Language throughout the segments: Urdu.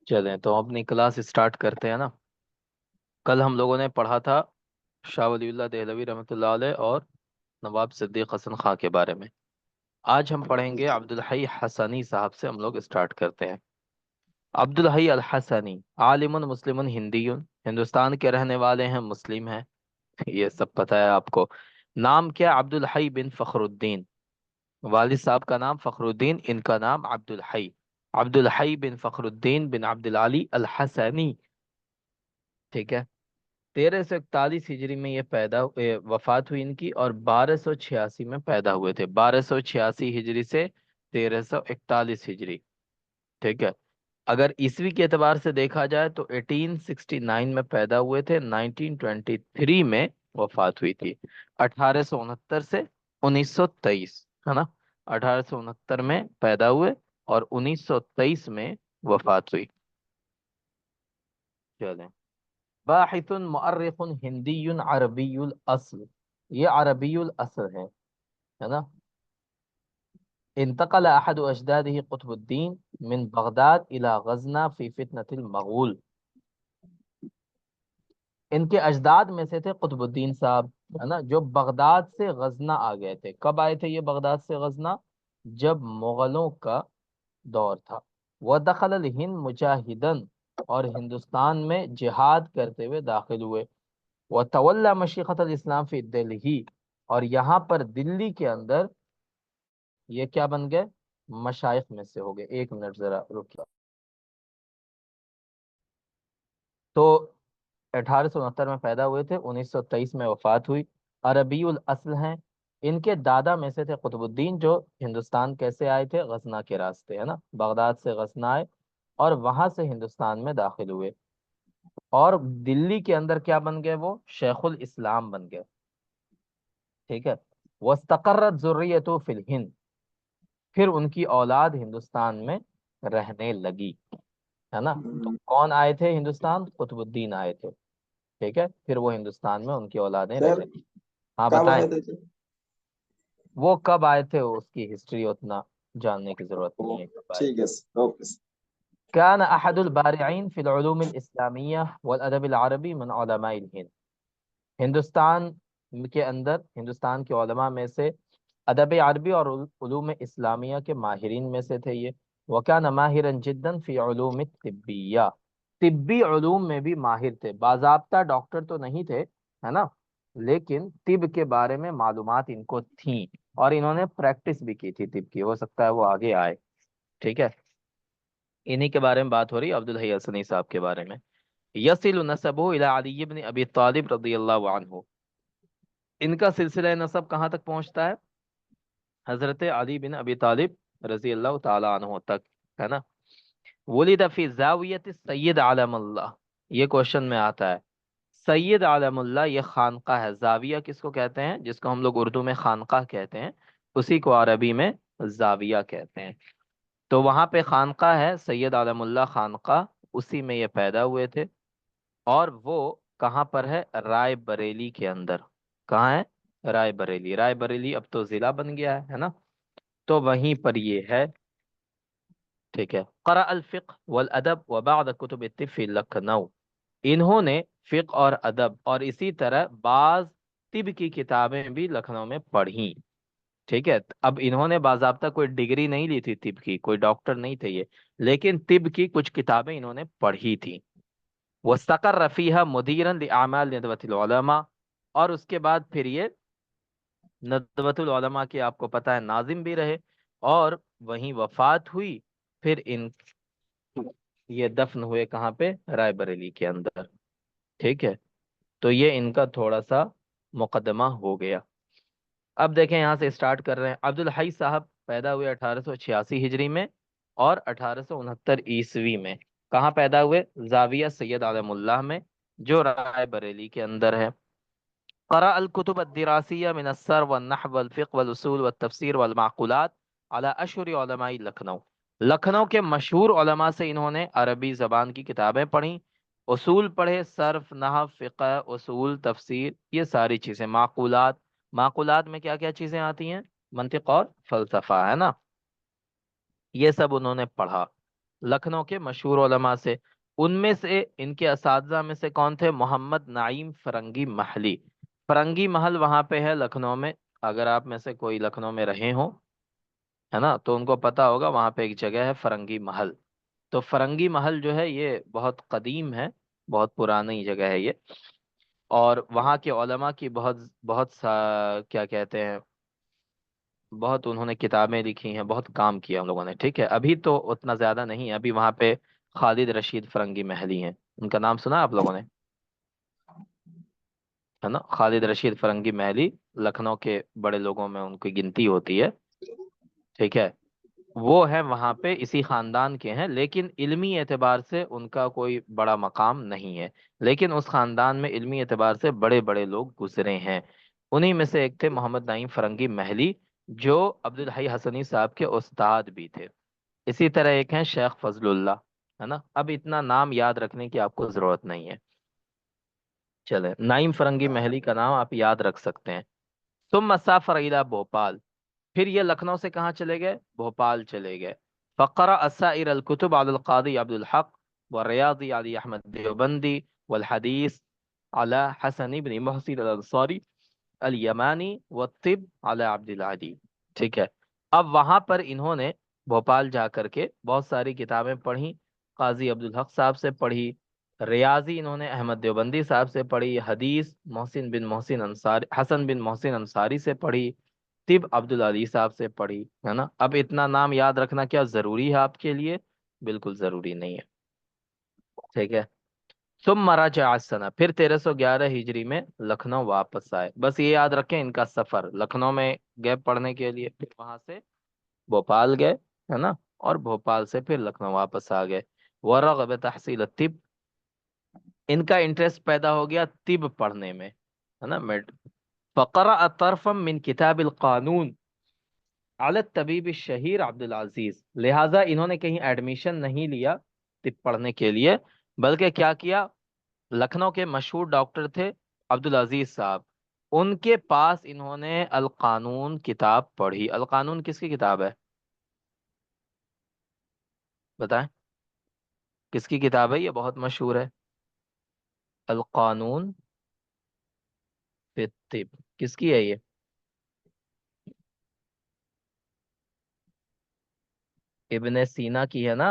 چلیں تو اپنی کلاس اسٹارٹ کرتے ہیں نا۔ کل ہم لوگوں نے پڑھا تھا شاہ ولی اللہ دہلوی رحمۃ اللہ علیہ اور نواب صدیق حسن خان کے بارے میں۔ آج ہم پڑھیں گے عبد الحی حسنی صاحب سے، ہم لوگ اسٹارٹ کرتے ہیں۔ عبد الحی الحسنی عالم مسلم ہندی، ہندوستان کے رہنے والے ہیں، مسلم ہیں، یہ سب پتہ ہے آپ کو۔ نام کیا؟ عبد الحی بن فخر الدین۔ والد صاحب کا نام فخر الدین، ان کا نام عبد الحی، عبد الحی بن فخر الدین بن عبد العلی الحسنی، ٹھیک ہے۔ 1341 ہجری میں یہ وفات ہوئی ان کی، اور 1286 میں پیدا ہوئے تھے۔ 1286 ہجری سے 1341 ہجری، ٹھیک ہے۔ اگر عیسوی کے اعتبار سے دیکھا جائے تو 1869 میں پیدا ہوئے تھے، 1923 میں وفات ہوئی تھی۔ 1869 سے 1923، ہے نا۔ 1869 میں پیدا ہوئے اور 1923 میں وفات ہوئی۔ چلیں، باحث مؤرخ ہندی عربی الاصل، یہ عربی الاصل ہے نا۔ انتقل احد اجداده قطب الدین من بغداد الى غزنہ فی فتنة المغول، ان کے اجداد میں سے تھے قطب الدین صاحب، ہے نا، جو بغداد سے غزنہ آ گئے تھے۔ کب آئے تھے یہ بغداد سے غزنہ؟ جب مغلوں کا دور تھا۔ وَدَخَلَ الْهِنْدَ مُجَاهِدًا، اور ہندوستان میں جہاد کرتے ہوئے داخل ہوئے۔ وَتَوَلَّى مَشِيخَةَ الْإِسْلَامِ فِي دِلْهِ، اور یہاں پر دلی کے اندر یہ کیا بن گئے؟ مشائخ میں سے ہو گئے۔ ایک منٹ ذرا رکیے۔ تو 1869 میں پیدا ہوئے تھے، 1923 میں وفات ہوئی۔ عربی الاصل ہیں۔ ان کے دادا میں سے تھے قطب الدین، جو ہندوستان کیسے آئے تھے؟ غزنہ کے راستے، ہے نا، بغداد سے غزنہ آئے اور وہاں سے ہندوستان میں داخل ہوئے، اور دلی کے اندر کیا بن گئے؟ وہ شیخ الاسلام بن گئے، ٹھیک ہے۔ واستقرت ذریته فی الہند، پھر ان کی اولاد ہندوستان میں رہنے لگی، ہے نا۔ تو کون آئے تھے ہندوستان؟ قطب الدین آئے تھے، ٹھیک ہے۔ پھر وہ ہندوستان میں ان کی اولادیں سر رہنے لگی۔ ہاں کب بتائیں، آئے تھے سر؟ وہ کب آئے تھے اس کی ہسٹری اتنا جاننے کی ضرورت نہیں ہے کب آئے ٹھیک تھے۔ ہے سر، اوکے سر۔ كان أحد البارعين في العلوم الإسلامية والأدب العربي من علماء الهند، ہندوستان کے اندر، ہندوستان کے علماء میں سے ادب عربی اور علوم اسلامیہ کے ماہرین میں سے تھے یہ۔ وكان ماہرا جدا في علوم الطبیہ، طبی علوم میں بھی ماہر تھے۔ باضابطہ ڈاکٹر تو نہیں تھے، ہے نا، لیکن طب کے بارے میں معلومات ان کو تھیں، اور انہوں نے پریکٹس بھی کی تھی طب کی، ہو سکتا ہے وہ آگے آئے، ٹھیک ہے۔ انہی کے بارے میں بات ہو رہی ہے، عبد الحی حسنی صاحب کے بارے میں۔ یصل نسبہ الی علی بن ابی طالب رضی اللہ عنہ، ان کا سلسلہ نسب کہاں تک پہنچتا ہے؟ حضرت علی بن ابی طالب رضی اللہ تعالی عنہ تک، ہے نا۔ ولد فی زاویت سید عالم اللہ، یہ کوشچن میں آتا ہے۔ سید عالم اللہ یہ خانقاہ ہے۔ زاویہ کس کو کہتے ہیں؟ جس کو ہم لوگ اردو میں خانقاہ کہتے ہیں، اسی کو عربی میں زاویہ کہتے ہیں۔ تو وہاں پہ خانقاہ ہے، سید عالم اللہ خانقاہ، اسی میں یہ پیدا ہوئے تھے، اور وہ کہاں پر ہے؟ رائے بریلی کے اندر۔ کہاں ہے؟ رائے بریلی۔ رائے بریلی اب تو ضلع بن گیا ہے نا، تو وہیں پر یہ ہے، ٹھیک ہے۔ قرأ الفقہ والادب وبعض کتب الطب فی لکھنؤ، انہوں نے فقہ اور ادب اور اسی طرح بعض طب کی کتابیں بھی لکھنؤ میں پڑھی، ٹھیک ہے۔ اب انہوں نے باضابطہ کوئی ڈگری نہیں لی تھی طب کی، کوئی ڈاکٹر نہیں تھے یہ، لیکن طب کی کچھ کتابیں انہوں نے پڑھی تھی۔ واستقر فیہا مدیرا لأعمال ندوۃ العلماء، اور اس کے بعد پھر یہ ندوۃ العلماء کے آپ کو پتہ ہے ناظم بھی رہے، اور وہیں وفات ہوئی۔ پھر ان یہ دفن ہوئے کہاں پہ؟ رائے بریلی کے اندر، ٹھیک ہے۔ تو یہ ان کا تھوڑا سا مقدمہ ہو گیا۔ اب دیکھیں یہاں سے اسٹارٹ کر رہے ہیں۔ عبد الحی صاحب پیدا ہوئے 1886 ہجری میں، اور 1869 عیسوی میں۔ کہاں پیدا ہوئے؟ زاویہ سید عالم اللہ میں، جو رائے بریلی کے اندر ہے۔ قرأ الكتب الدراسية من السر والنحو والفقه والأصول والتفسير والمعقولات على أشهر علماء لکھنؤ، لکھنؤ کے مشہور علماء سے انہوں نے عربی زبان کی کتابیں پڑھی، اصول پڑھے، صرف، نحو، فقہ، اصول، تفسیر، یہ ساری چیزیں۔ معقولات، معقولات میں کیا کیا چیزیں آتی ہیں؟ منطق اور فلسفہ، ہے نا، یہ سب انہوں نے پڑھا۔ لکھنؤ کے مشہور علماء سے۔ ان میں سے ان کے اساتذہ میں سے کون تھے؟ محمد نعیم فرنگی محلی۔ فرنگی محل وہاں پہ ہے لکھنؤ میں، اگر آپ میں سے کوئی لکھنؤ میں رہے ہوں، ہے نا، تو ان کو پتا ہوگا وہاں پہ ایک جگہ ہے فرنگی محل۔ تو فرنگی محل جو ہے یہ بہت قدیم ہے، بہت پرانی جگہ ہے یہ، اور وہاں کے علماء کی بہت بہت کیا کہتے ہیں، بہت انہوں نے کتابیں لکھی ہیں، بہت کام کیا ان لوگوں نے، ٹھیک ہے۔ ابھی تو اتنا زیادہ نہیں ہے، ابھی وہاں پہ خالد رشید فرنگی محلی ہیں، ان کا نام سنا آپ لوگوں نے؟ ہے نا، خالد رشید فرنگی محلی لکھنؤ کے بڑے لوگوں میں ان کی گنتی ہوتی ہے، ٹھیک ہے۔ وہ ہے وہاں پہ، اسی خاندان کے ہیں، لیکن علمی اعتبار سے ان کا کوئی بڑا مقام نہیں ہے، لیکن اس خاندان میں علمی اعتبار سے بڑے بڑے لوگ گزرے ہیں۔ انہی میں سے ایک تھے محمد نعیم فرنگی محلی، جو عبدالحی حسنی صاحب کے استاد بھی تھے۔ اسی طرح ایک ہیں شیخ فضل اللہ، ہے نا، اب اتنا نام یاد رکھنے کی آپ کو ضرورت نہیں ہے، چلے، نعیم فرنگی محلی کا نام آپ یاد رکھ سکتے ہیں۔ ثم سافر الى بھوپال، پھر یہ لکھنؤ سے کہاں چلے گئے؟ بھوپال چلے گئے۔ فقرأ سائر الكتب على القاضی عبد الحق والریاضی علی احمد دیوبندی والحدیث على حسن بن محسن الانصاری الیمانی والطب على عبد العدی، ٹھیک ہے۔ اب وہاں پر انہوں نے بھوپال جا کر کے بہت ساری کتابیں پڑھی، قاضی عبد الحق صاحب سے پڑھی، ریاضی انہوں نے احمد دیوبندی صاحب سے پڑھی، حدیث محسن بن محسن انصاری، حسن بن محسن انصاری سے پڑھی، طب عبدالعلی صاحب سے پڑھی، ہے نا۔ اب اتنا نام یاد رکھنا کیا ضروری ہے آپ کے لیے؟ بالکل ضروری نہیں ہے، ٹھیک ہے۔ ثم رجع السنہ، پھر 1311 ہجری میں لکھنؤ واپس آئے۔ بس یہ یاد رکھیں، ان کا سفر لکھنؤ میں گئے پڑھنے کے لیے، پھر وہاں سے بھوپال گئے، ہے نا، اور بھوپال سے پھر لکھنؤ واپس آ گئے۔ ورغب تحصیل الطب، ان کا انٹرسٹ پیدا ہو گیا طب پڑھنے میں، ہے نا، فقرأ طرفا من کتاب القانون علی الطبیب الشہیر عبد العزیز، لہٰذا انہوں نے کہیں ایڈمیشن نہیں لیا طب پڑھنے کے لیے، بلکہ کیا کیا، لکھنؤ کے مشہور ڈاکٹر تھے عبد العزیز صاحب، ان کے پاس انہوں نے القانون کتاب پڑھی۔ القانون کس کی کتاب ہے؟ بتائیں، کس کی کتاب ہے؟ یہ بہت مشہور ہے، القانون فی الطب، کس کی ہے یہ؟ ابن سینا کی ہے نا،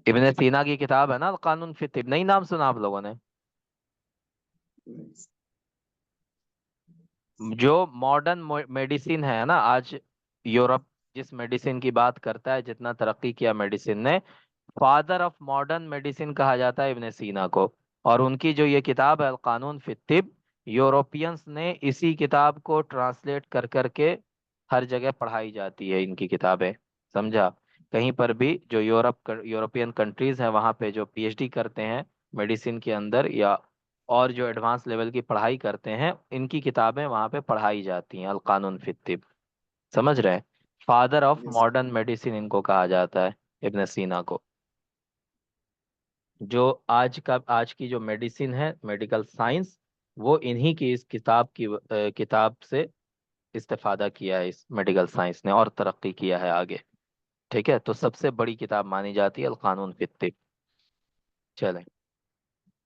ابن سینا کی کتاب ہے نا القانون فی الطب، نہیں نام سنا آپ لوگوں نے؟ جو ماڈرن میڈیسن ہے نا آج، یورپ جس میڈیسن کی بات کرتا ہے، جتنا ترقی کیا میڈیسن نے، فادر آف ماڈرن میڈیسن کہا جاتا ہے ابن سینا کو، اور ان کی جو یہ کتاب ہے القانون فی الطب، یورپینس نے اسی کتاب کو ٹرانسلیٹ کر کر کے ہر جگہ پڑھائی جاتی ہے ان کی کتابیں، سمجھا؟ کہیں پر بھی جو یورپین کنٹریز ہیں وہاں پہ جو پی ایچ ڈی کرتے ہیں میڈیسن کے اندر، یا اور جو ایڈوانس لیول کی پڑھائی کرتے ہیں، ان کی کتابیں وہاں پہ پڑھائی جاتی ہیں، القانون فی الطب، سمجھ رہے ہیں؟ Father of yes sir. Modern medicine ان کو کہا جاتا ہے، ابن سینا کو۔ جو آج کی جو میڈیسن ہے، میڈیکل سائنس، وہ انہی کی اس کتاب کی کتاب سے استفادہ کیا ہے اس میڈیکل سائنس نے، اور ترقی کیا ہے آگے، ٹھیک ہے۔ تو سب سے بڑی کتاب مانی جاتی ہے القانون فی الطب، چلیں۔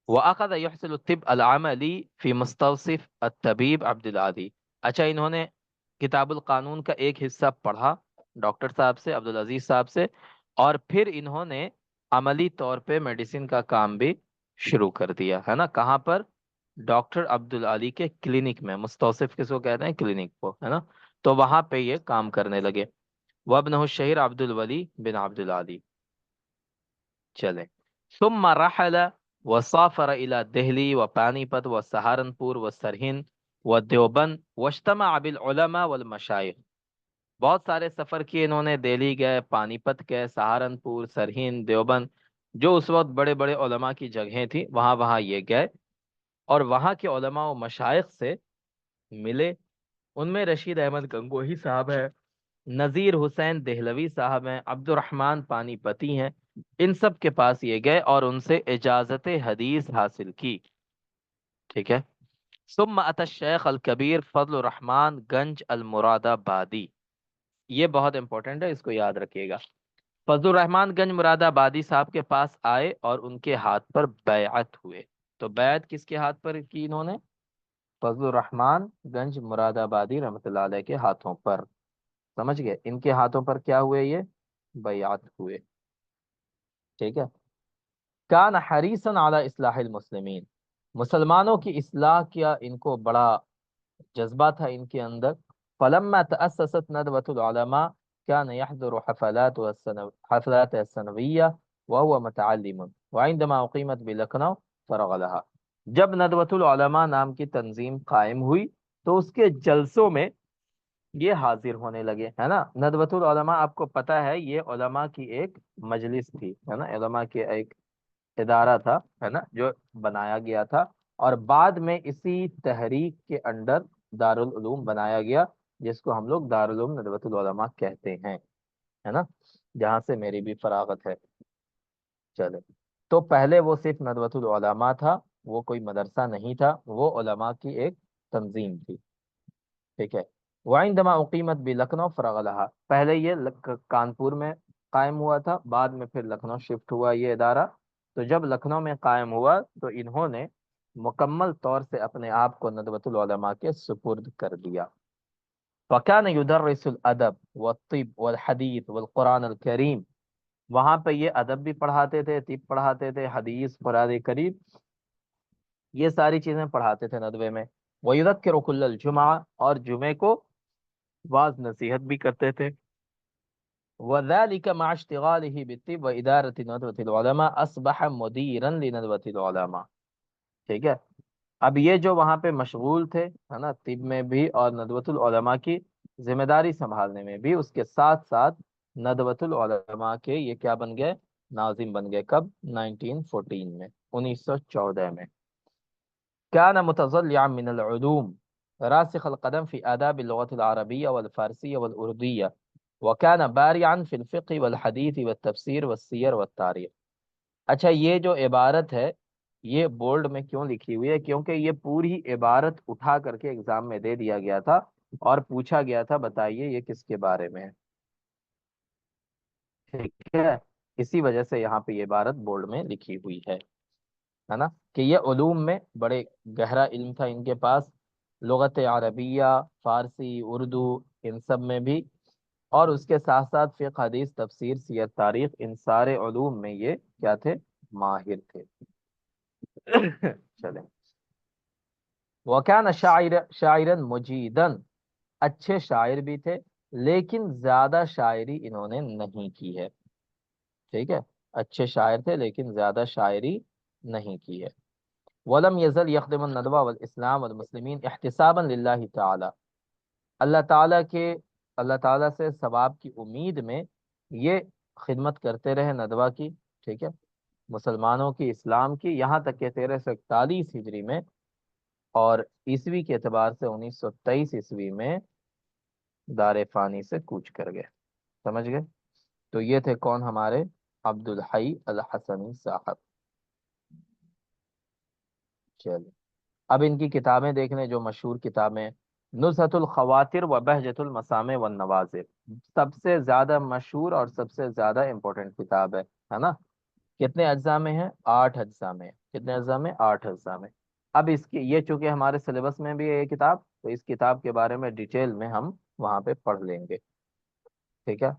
وأخذ يحسن الطب العملی فی مستوصف الطبیب عبد العادی، اچھا، انہوں نے کتاب القانون کا ایک حصہ پڑھا ڈاکٹر صاحب سے، عبد العزیز صاحب سے، اور پھر انہوں نے عملی طور پہ میڈیسن کا کام بھی شروع کر دیا، ہے نا، کہاں پر؟ ڈاکٹر عبد العلی کے کلینک میں، مستوصف کس کو کہتے ہیں؟ کلینک کو، ہے نا، تو وہاں پہ یہ کام کرنے لگے۔ وابنہ الشہیر عبد الولی بن عبد العلی، چلیں۔ ثم رحل وسافر الى دہلی و پانی پت و سہارنپور و سرہند و دیوبند واجتمع بالعلماء والمشائخ، بہت سارے سفر کیے انہوں نے، دہلی گئے، پانی پت گئے، سہارنپور، سرہند، دیوبند، جو اس وقت بڑے بڑے علماء کی جگہیں تھیں، وہاں وہاں یہ گئے، اور وہاں کے علماء و مشائخ سے ملے۔ ان میں رشید احمد گنگوہی صاحب ہے، نذیر حسین دہلوی صاحب ہیں، عبد الرحمن پانی پتی ہیں، ان سب کے پاس یہ گئے اور ان سے اجازت حدیث حاصل کی، ٹھیک ہے۔ ثم اتى الشیخ الکبیر فضل الرحمن گنج المراد آبادی، یہ بہت امپورٹنٹ ہے، اس کو یاد رکھیے گا۔ فضل الرحمان گنج مراد آبادی صاحب کے پاس آئے اور ان کے ہاتھ پر بیعت ہوئے. تو بیعت کس کے ہاتھ پر کی انہوں نے؟ فضل الرحمان گنج مراد آبادی رحمۃ اللہ علیہ کے ہاتھوں پر. سمجھ گئے؟ ان کے ہاتھوں پر کیا ہوئے؟ یہ بیعت ہوئے. ٹھیک ہے. کان حریصا علی اصلاح المسلمین، مسلمانوں کی اصلاح کیا ان کو بڑا جذبہ تھا ان کے اندر. فلما تأسست ندوة العلماء كان يحضر حفلات السنوية وهو متعلم وعندما أقيمت بلکھنؤ فرغ لها. جب ندوۃ العلماء نام کی تنظیم قائم ہوئی تو اس کے جلسوں میں یہ حاضر ہونے لگے، ہے نا. ندوۃ العلماء آپ کو پتہ ہے یہ علماء کی ایک مجلس تھی، ہے نا، علماء کے ایک ادارہ تھا، ہے نا، جو بنایا گیا تھا. اور بعد میں اسی تحریک کے انڈر دارالعلوم بنایا گیا، جس کو ہم لوگ دارالعلوم ندوۃ العلماء کہتے ہیں، ہے نا، جہاں سے میری بھی فراغت ہے. چلے، تو پہلے وہ صرف ندوۃ العلماء تھا، وہ کوئی مدرسہ نہیں تھا، وہ علماء کی ایک تنظیم تھی. ٹھیک ہے. وعندما اقیمت بلکھنؤ فرغ لها، پہلے یہ کانپور میں قائم ہوا تھا، بعد میں پھر لکھنؤ شفٹ ہوا یہ ادارہ. تو جب لکھنؤ میں قائم ہوا تو انہوں نے مکمل طور سے اپنے آپ کو ندوۃ العلماء کے سپرد کر دیا. فكان يدرس الادب والطب والحدیث والقرآن الکریم، وہاں پہ یہ ادب بھی پڑھاتے تھے، طب پڑھاتے تھے، حدیث، قرآن کریم، یہ ساری چیزیں پڑھاتے تھے ندوے میں. وَيُذَكِّرُ كُلَّ الجمعہ، اور جمعے کو واعظ نصیحت بھی کرتے تھے. وذلك مع اشتغاله بالطب وإدارة ندوة العلماء أصبح مديرا لندوة العلماء. ٹھیک ہے. اب یہ جو وہاں پہ مشغول تھے، ہے نا، طب میں بھی اور ندوۃ العلماء کی ذمہ داری سنبھالنے میں بھی، اس کے ساتھ ساتھ ندوۃ العلماء کے یہ کیا بن گئے؟ ناظم بن گئے. کب؟ 1914 میں، 1914 میں. كان متضلعا من العلوم راسخ القدم في آداب اللغة العربية والفارسية والأردية وكان بارعا في الفقه والحديث والتفسير والسير والتاريخ. اچھا، یہ جو عبارت ہے یہ بولڈ میں کیوں لکھی ہوئی ہے؟ کیونکہ یہ پوری عبارت اٹھا کر کے ایگزام میں دے دیا گیا تھا اور پوچھا گیا تھا بتائیے یہ کس کے بارے میں ہے. ٹھیک ہے. اسی وجہ سے یہاں پہ یہ عبارت بولڈ میں لکھی ہوئی ہے نا، کہ یہ علوم میں بڑے گہرا علم تھا ان کے پاس، لغت عربیہ، فارسی، اردو، ان سب میں بھی، اور اس کے ساتھ ساتھ فقہ، حدیث، تفسیر، سیر، تاریخ، ان سارے علوم میں یہ کیا تھے؟ ماہر تھے. چلیں. وَكَانَ شاعرا مجیدا، اچھے شاعر بھی تھے لیکن زیادہ شاعری انہوں نے نہیں کی ہے. ٹھیک ہے. اچھے شاعر تھے لیکن زیادہ شاعری نہیں کی ہے. ولم يزل يخدم الندوة والاسلام والمسلمین احتسابا للہ تعالی، اللہ تعالیٰ سے ثواب کی امید میں یہ خدمت کرتے رہے ندوہ کی. ٹھیک ہے. مسلمانوں کی، اسلام کی، یہاں تک کہ 1341 ہجری میں اور عیسوی کے اعتبار سے 1923 عیسوی میں دار فانی سے کوچ کر گئے. سمجھ گئے؟ تو یہ تھے کون؟ ہمارے عبد الحی الحسنی صاحب. چلیے، اب ان کی کتابیں دیکھ لیں، جو مشہور کتابیں: نزہۃ الخواطر و بہجۃ المسامع والنوازر، سب سے زیادہ مشہور اور سب سے زیادہ امپورٹنٹ کتاب ہے نا. کتنے اجزاء میں ہے؟ 8 اجزاء میں. کتنے اجزاء میں؟ 8 اجزاء میں. اب اس کی یہ چونکہ ہمارے سلیبس میں بھی ہے یہ کتاب، تو اس کتاب کے بارے میں ڈیٹیل میں ہم وہاں پہ پڑھ لیں گے. ٹھیک ہے.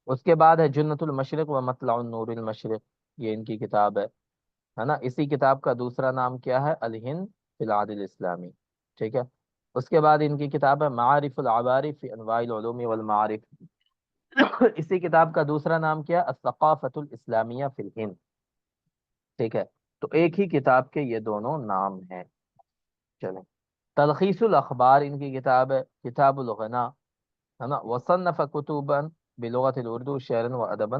اس کے بعد ہے جنت المشرق و مطلع النور المشرق، یہ ان کی کتاب ہے نا. اسی کتاب کا دوسرا نام کیا ہے؟ الہند فی العدل الاسلامی. ٹھیک ہے. اس کے بعد ان کی کتاب ہے معارف العوارف فی انواع العلوم والمعارف. اسی کتاب کا دوسرا نام کیا؟ الثقافۃ الاسلامیہ فی الہند. ٹھیک ہے. تو ایک ہی کتاب کے یہ دونوں نام ہیں. چلیں. تلخیص الاخبار ان کی کتاب ہے. کتاب الغنا، ہے نا. وصنف کتبا بلغت الاردو شعرا و ادبا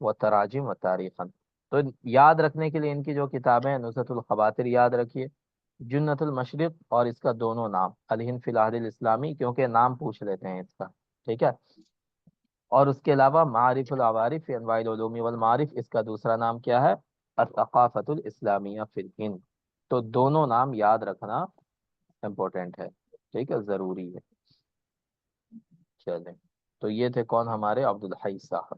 و تراجم و تاریخا. تو یاد رکھنے کے لیے ان کی جو کتابیں ہیں: نزہۃ الخواطر یاد رکھیے، جنت المشرق، اور اس کا دونوں نام الہند فی العہد الاسلامی، کیونکہ نام پوچھ لیتے ہیں اس کا. ٹھیک ہے. اور اس کے علاوہ معارف العوارف فی انواع العلوم والمعارف، اس کا دوسرا نام کیا ہے؟ الثقافۃ الاسلامیہ فی الہند. تو دونوں نام یاد رکھنا امپورٹنٹ ہے. ٹھیک ہے، ضروری ہے. چلیں. تو یہ تھے کون؟ ہمارے عبد الحی صاحب.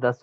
10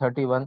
31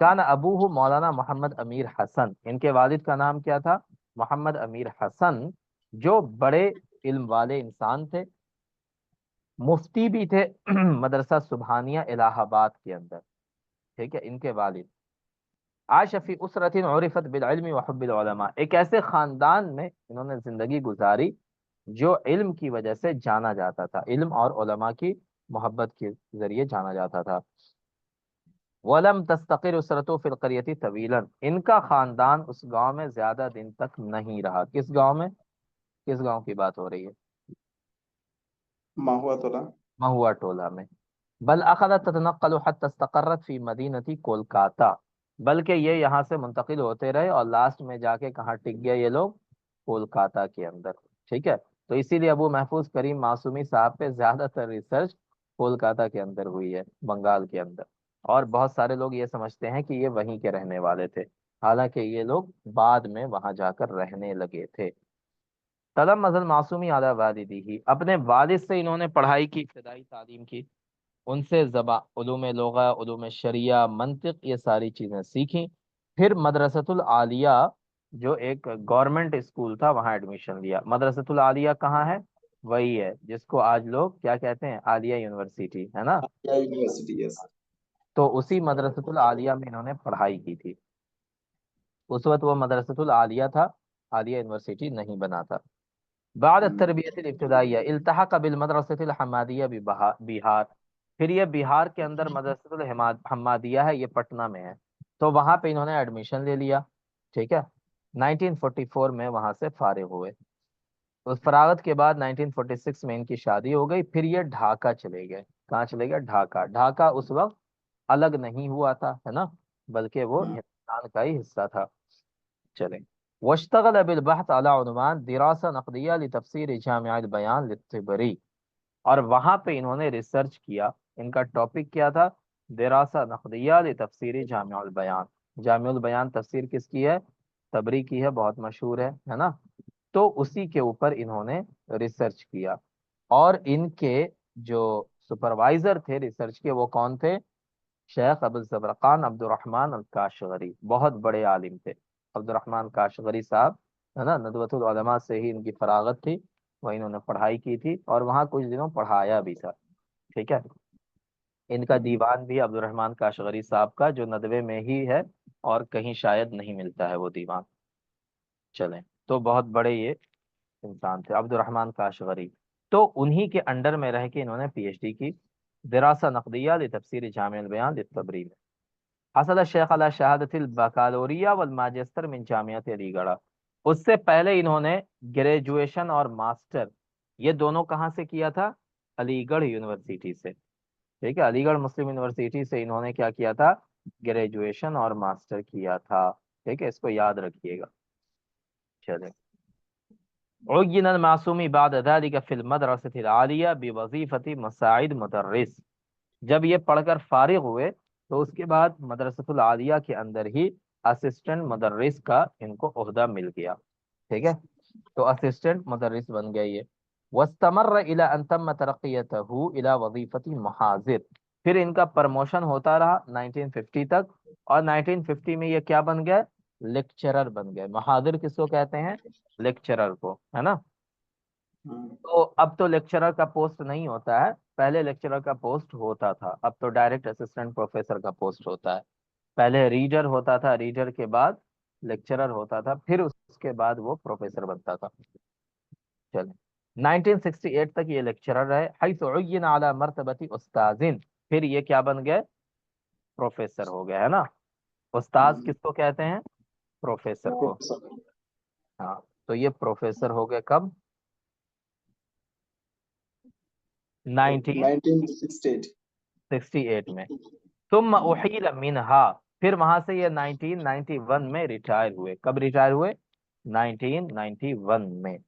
کان ابوہ مولانا محمد امیر حسن، ان کے والد کا نام کیا تھا؟ محمد امیر حسن، جو بڑے علم والے انسان تھے، مفتی بھی تھے مدرسہ سبحانیہ الہ آباد کے اندر، ٹھیک ہے، ان کے والد۔ عاش فی اسرت عرفت بالعلم وحب العلماء، ایک ایسے خاندان میں انہوں نے زندگی گزاری جو علم کی وجہ سے جانا جاتا تھا، علم اور علماء کی محبت کے ذریعے جانا جاتا تھا۔ ولم تستقر اسرتو فی القریۃ طویلا، ان کا خاندان اس گاؤں میں زیادہ دن تک نہیں رہا۔ کس گاؤں میں؟ کس گاؤں کی بات ہو رہی ہے؟ ماہوا تولا۔ مہوا ٹولہ میں۔ بل اخذت تتنقل حتى استقرت فی مدینتی کولکاتہ، بلکہ یہ یہاں سے منتقل ہوتے رہے اور لاسٹ میں جا کے کہاں ٹک گئے یہ لوگ؟ کولکاتہ کے اندر، ٹھیک ہے۔ تو اسی لیے ابو محفوظ کریم معصومی صاحب پہ زیادہ تر ریسرچ کولکاتہ کے اندر ہوئی ہے، بنگال کے اندر، اور بہت سارے لوگ یہ سمجھتے ہیں کہ یہ وہیں کے رہنے والے تھے، حالانکہ یہ لوگ بعد میں وہاں جا کر رہنے لگے تھے۔ تلم مزل معصومی اعلیٰ والدی ہی، اپنے والد سے انہوں نے پڑھائی کی، ابتدائی تعلیم کی، ان سے علوم لغہ، علوم شریعہ، منطق، یہ ساری چیزیں سیکھیں۔ پھر مدرسۃ العالیہ جو ایک گورنمنٹ اسکول تھا وہاں ایڈمیشن لیا۔ مدرسۃ العالیہ کہاں ہے؟ وہی ہے جس کو آج لوگ کیا کہتے ہیں؟ عالیہ یونیورسٹی، ہے نا؟ یونیورسٹی، یس۔ تو اسی مدرسۃ العالیہ میں انہوں نے پڑھائی کی تھی۔ اس وقت وہ مدرسۃ العالیہ تھا، عالیہ یونیورسٹی نہیں بنا تھا۔ بعد التربیت الابتدائیہ التحق بالمدرسۃ الحمادیہ بہار، پھر یہ بہار کے اندر مدرسۃ الحمادیہ ہے، یہ پٹنہ میں ہے، تو وہاں پہ انہوں نے ایڈمیشن لے لیا، ٹھیک ہے۔ 1944 میں وہاں سے فارغ ہوئے۔ اس فراغت کے بعد 1946 میں ان کی شادی ہو گئی، پھر یہ ڈھاکہ چلے گئے۔ کہاں چلے گئے؟ ڈھاکہ۔ ڈھاکہ اس وقت الگ نہیں ہوا تھا، ہے نا، بلکہ وہ ہندوستان کا ہی حصہ تھا۔ چلیں، واشتغل بالبحث على عنوان دراسة نقدية لتفسير جامع البيان للطبری، اور وہاں پہ انہوں نے ریسرچ کیا، ان کا ٹاپک کیا تھا؟ دراسہ نقدیہ لتفسیر جامع البیان۔ جامع البیان تفسیر کس کی ہے؟ طبری کی ہے، بہت مشہور ہے نا؟ تو اسی کے اوپر انہوں نے ریسرچ کیا، اور ان کے جو سپروائزر تھے ریسرچ کے وہ کون تھے؟ شیخ ابو الزبرقان عبد الرحمن الکاشغری، بہت بڑے عالم تھے عبد الرحمن کاشغری صاحب، ہے نا؟ ندوۃ العلماء سے ہی ان کی فراغت تھی، وہ انہوں نے پڑھائی کی تھی اور وہاں کچھ دنوں پڑھایا بھی تھا، ٹھیک ہے۔ ان کا دیوان بھی عبد الرحمن کاشغری صاحب کا جو ندوے میں ہی ہے، اور کہیں شاید نہیں ملتا ہے وہ دیوان۔ چلیں، تو بہت بڑے یہ انسان تھے عبد الرحمن کاشغری، تو انہی کے انڈر میں رہ کے انہوں نے پی ایچ ڈی کی، دراسہ نقدیہ لتفسیر جامع البیان للطبری میں۔ حصل الشیخ علی شہادت البکالوریہ والماجسٹر من جامعۃ علی گڑھ، اس سے پہلے انہوں نے گریجویشن اور ماسٹر یہ دونوں کہاں سے کیا تھا؟ علی گڑھ یونیورسٹی سے، ٹھیک ہے، علی گڑھ مسلم یونیورسٹی سے انہوں نے کیا کیا تھا؟ گریجویشن اور ماسٹر کیا تھا، ٹھیک ہے، اس کو یاد رکھیے گا۔ چلیں، عین المعصومی بعد ذلك في المدرسة العالیہ بوظیفة مساعد مدرس، جب یہ پڑھ کر فارغ ہوئے تو اس کے بعد مدرسۃ العالیہ کے اندر ہی اسسٹنٹ مدرس کا ان کو عہدہ مل گیا، ٹھیک ہے، تو اسسٹنٹ مدرس بن گئے یہ۔ واستمر الى ان تم ترقیته الى وظیفة محاضر، پھر ان کا پرموشن ہوتا رہا 1950 تک، اور 1950 میں یہ کیا بن گئے؟ لیکچرر بن گئے۔ محاضر کس کو کہتے ہیں؟ لیکچرر کو، ہے نا؟ تو اب تو لیکچرر کا پوسٹ نہیں ہوتا ہے، پہلے لیکچرر کا پوسٹ ہوتا تھا، اب تو ڈائریکٹ اسسٹنٹ پروفیسر کا پوسٹ ہوتا ہے۔ پہلے ریڈر ہوتا تھا، ریڈر کے بعد لیکچرر ہوتا تھا، پھر اس کے بعد وہ پروفیسر بنتا تھا۔ چلیں، 1968 تک یہ لیکچرر رہے، حیث عین علی مرتبۃ استاذ، پھر یہ کیا بن گئے؟ پروفیسر ہو گئے، ہے نا؟ استاذ کس کو کہتے ہیں؟ پروفیسر کو، ہاں، تو یہ پروفیسر ہو گئے کب؟ 1968 میں۔ ثم احیل منہا، پھر وہاں سے یہ 1991 میں ریٹائر ہوئے۔ کب ریٹائر ہوئے؟ 1991 میں،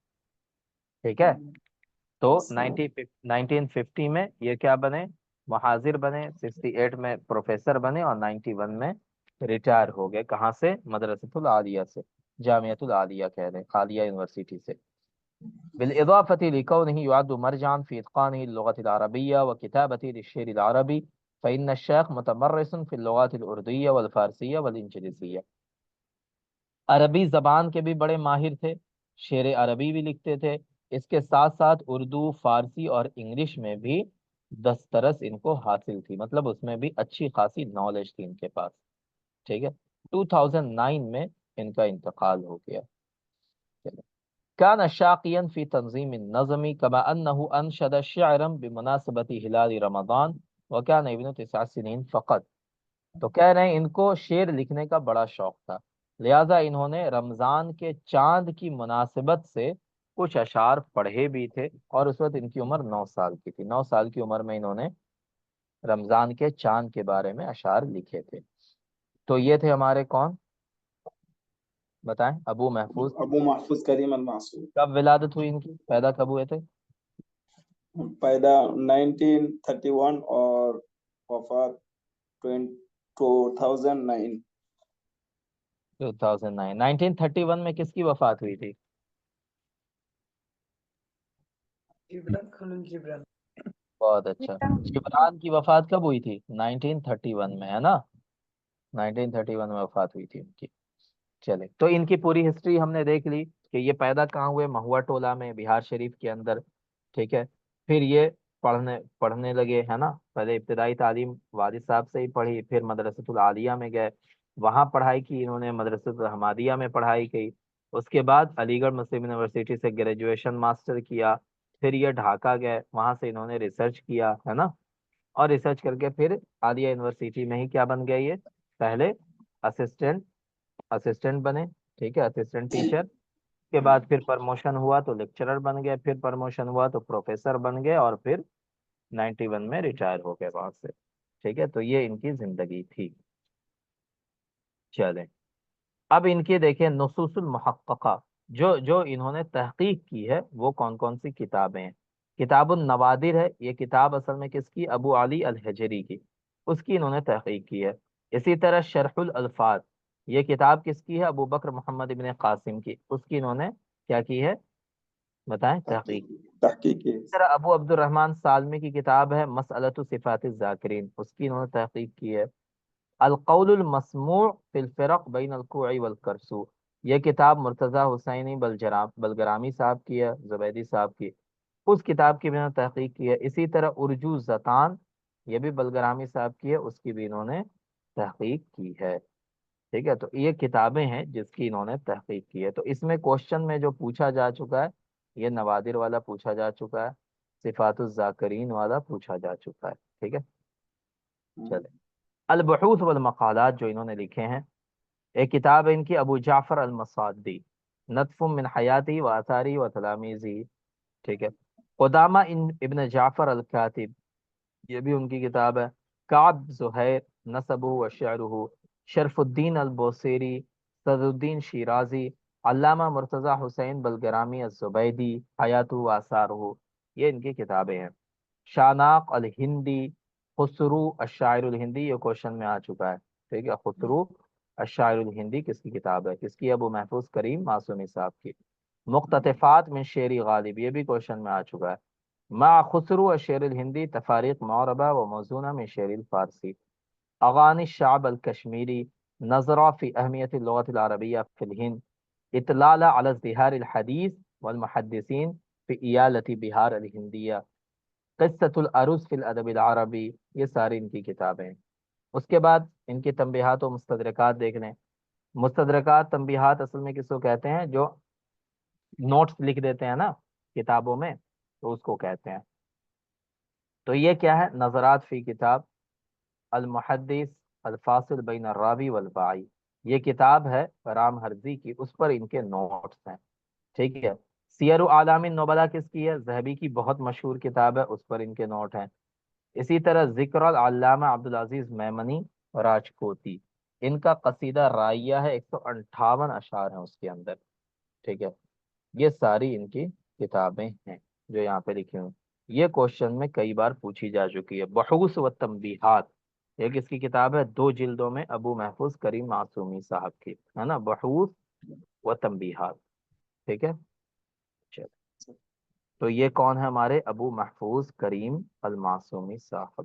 ٹھیک ہے۔ تو 1950 میں یہ کیا بنے؟ محاضر بنے، 68 میں پروفیسر بنے، اور 91 میں ریٹائر ہو گئے۔ کہاں سے؟ مدرسۃ العالیہ سے، جامعۃ العالیہ کہہ رہے ہیں، عالیہ یونیورسٹی سے۔ بالإضافة لكونه يعد مرجعا في إتقانه اللغة العربية وكتابته للشعر العربي، فإن الشيخ متمرس في اللغات الأردية والفارسية والإنجليزية. عربی زبان کے بھی بڑے ماہر تھے، شعر عربی بھی لکھتے تھے، اس کے ساتھ ساتھ اردو، فارسی اور انگلش میں بھی دسترس ان کو حاصل تھی، مطلب اس میں بھی اچھی خاصی نالج تھی ان کے پاس. ٹھیک ہے. 2009 میں ان کا انتقال ہو گیا. كان شاقيا في تنظيم النظم كما أنه أنشد شعرا بمناسبة هلال رمضان وكان ابن 9 سنين فقط. تو کہہ رہے ہیں ان کو شعر لکھنے کا بڑا شوق تھا، لہٰذا انہوں نے رمضان کے چاند کی مناسبت سے کچھ اشعار پڑھے بھی تھے، اور اس وقت ان کی عمر 9 سال کی تھی. 9 سال کی عمر میں انہوں نے رمضان کے چاند کے بارے میں اشعار لکھے تھے. تو یہ تھے ہمارے کون، بتائیں؟ ابو محفوظ. ابو محفوظ کریم المعصوم. کب ولادت ہوئی ان کی، پیدا کب ہوئے تھے؟ پیدا 1931 اور وفات 2009. 2009. 1931 میں کس کی وفات ہوئی تھی؟ جبران. بہت اچھا. جبران کی وفات کب ہوئی تھی؟ 1931 میں، ہے نا؟ 1931 میں وفات ہوئی تھی ان کی. چلے، تو ان کی پوری ہسٹری ہم نے دیکھ لی کہ یہ پیدا کہاں ہوئے، مہوا ٹولہ میں، بہار شریف کے اندر. ٹھیک ہے. پھر یہ پڑھنے لگے، ہے نا. پہلے ابتدائی تعلیم والد صاحب سے ہی پڑھی، پھر مدرسۃ العالیہ میں گئے، وہاں پڑھائی کی انہوں نے، مدرسۃ الحمادیہ میں پڑھائی کی. اس کے بعد علی گڑھ مسلم یونیورسٹی سے گریجویشن ماسٹر کیا. پھر یہ ڈھاکہ گئے، وہاں سے انہوں نے ریسرچ کیا، ہے نا. اور ریسرچ کر کے پھر عالیہ یونیورسٹی میں ہی کیا بن گئے یہ، پہلے اسسٹنٹ بنے. ٹھیک ہے، اسسٹنٹ ٹیچر. کے بعد پھر پرموشن ہوا تو لیکچرر بن گئے، پھر پرموشن ہوا تو پروفیسر بن گئے، اور پھر 91 میں ریٹائر ہو گئے وہاں سے. ٹھیک ہے. تو یہ ان کی زندگی تھی. چلیں، اب ان کے دیکھیں نصوص المحققہ جو انہوں نے تحقیق کی ہے، وہ کون کون سی کتابیں ہیں. کتاب النوادر ہے، یہ کتاب اصل میں کس کی، ابو علی الحجری کی، اس کی انہوں نے تحقیق کی ہے. اسی طرح شرح الالفاظ، یہ کتاب کس کی ہے، ابو بکر محمد ابن قاسم کی، اس کی انہوں نے کیا کی ہے، بتائیں؟ تحقیق. تحقیق. اس طرح ابو عبد الرحمن سالمی کی کتاب ہے مسئلۃ صفات الذاکرین، اس کی انہوں نے تحقیق کی ہے. القول المسموع فی الفرق بین الکوع والکرسو، یہ کتاب مرتضی حسینی بلگرامی صاحب کی ہے، زبیدی صاحب کی، اس کتاب کی بھی انہوں نے تحقیق کی ہے. اسی طرح ارجو زتان، یہ بھی بلگرامی صاحب کی ہے، اس کی بھی انہوں نے تحقیق کی ہے. ٹھیک ہے. تو یہ کتابیں ہیں جس کی انہوں نے تحقیق کی ہے. تو اس میں کوشچن میں جو پوچھا جا چکا ہے، یہ نوادر والا پوچھا جا چکا ہے، صفات الذاکرین والا پوچھا جا چکا ہے. ٹھیک ہے. چلے، البحوث والمقالات جو انہوں نے لکھے ہیں، ایک کتاب ہے ان کی ابو جعفر المصادی، نطف من حیاتی و آثاری و تلامیزی. ٹھیک ہے. قدامہ ابن جعفر الکاتب، یہ بھی ان کی کتاب ہے. کعب زہیر، نسبہ و شعرہ، شرف الدین البوصیری، صدر الدین شیرازی، علامہ مرتضی حسین بلگرامی الزبیدی، حیاتہ و آثارہ، یہ ان کی کتابیں ہیں. شاناق الہندی، خسرو الشاعر الہندی، یہ کوشچن میں آ چکا ہے. ٹھیک ہے. خسرو الشاعر الہندی کس کی کتاب ہے، کس کی، ابو محفوظ کریم معصومی صاحب کی. مقتطفات من شعر غالب، یہ بھی کوشچن میں آ چکا ہے. مع خسرو الشعر الہندی تفاریق معربہ و موزونہ من شعر الفارسی. اغانی الشعب الکشمیری، نظرہ فی اہمیت اللغت العربیہ فی الہند، اطلالہ علی ازدہار الحدیث والمحدثین فی ایالت بہار الہندیہ، قصۃ العروض فی الادب العربی، یہ ساری ان کی کتابیں ہیں. اس کے بعد ان کی تنبیہات و مستدرکات دیکھ لیں. مستدرکات، تنبیہات اصل میں کس کو کہتے ہیں، جو نوٹس لکھ دیتے ہیں نا کتابوں میں، تو اس کو کہتے ہیں. تو یہ کیا ہے، نظرات فی کتاب المحدث الفاصل بین الراوی والبائی، یہ کتاب ہے رام ہرزی کی، اس پر ان کے نوٹس ہیں. ٹھیک ہے. سیر اعلام النبلاء کس کی ہے، ذہبی کی، بہت مشہور کتاب ہے، اس پر ان کے نوٹ ہیں. اسی طرح ذکر العلامہ عبدالعزیز میمنی راجکوتی، ان کا قصیدہ رائیہ ہے، 158 اشعار ہیں اس کے اندر. ٹھیک ہے. یہ ساری ان کی کتابیں ہیں جو یہاں پہ لکھی ہوئی. یہ کوشچن میں کئی بار پوچھی جا چکی ہے. بحوث و تنبیہات، یہ کس کی کتاب ہے، 2 جلدوں میں، ابو محفوظ کریم معصومی صاحب کی، ہے نا، بحوث و تنبیہات. ٹھیک ہے. چل، تو یہ کون ہے ہمارے، ابو محفوظ کریم المعصومی صاحب.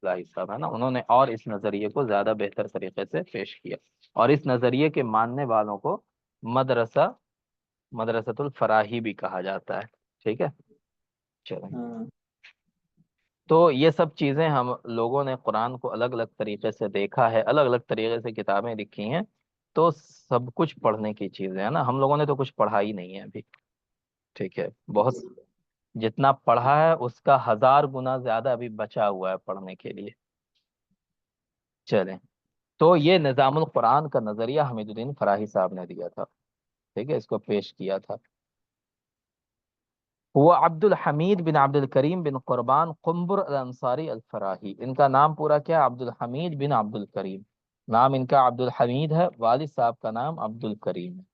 فلاحی صاحب ہے نا، انہوں نے اور اس نظریے کو زیادہ بہتر طریقے سے پیش کیا، اور اس نظریے کے ماننے والوں کو مدرسۃ الفراہی بھی کہا جاتا ہے، ٹھیک ہے۔ چلیں، ہاں تو یہ سب چیزیں ہم لوگوں نے قرآن کو الگ الگ طریقے سے دیکھا ہے، الگ الگ طریقے سے کتابیں لکھی ہیں، تو سب کچھ پڑھنے کی چیزیں ہیں نا، ہم لوگوں نے تو کچھ پڑھا ہی نہیں ہے ابھی، ٹھیک ہے، بہت جتنا پڑھا ہے اس کا 1000 گنا زیادہ ابھی بچا ہوا ہے پڑھنے کے لیے۔ چلیں، تو یہ نظام القرآن کا نظریہ حمید الدین فراہی صاحب نے دیا تھا، ٹھیک ہے، اس کو پیش کیا تھا۔ وہ عبد الحمید بن عبد الکریم بن قربان قنبر الانصاری الفراہی، ان کا نام پورا کیا؟ عبد الحمید بن عبد الکریم، نام ان کا عبد الحمید ہے، والد صاحب کا نام عبد الکریم ہے۔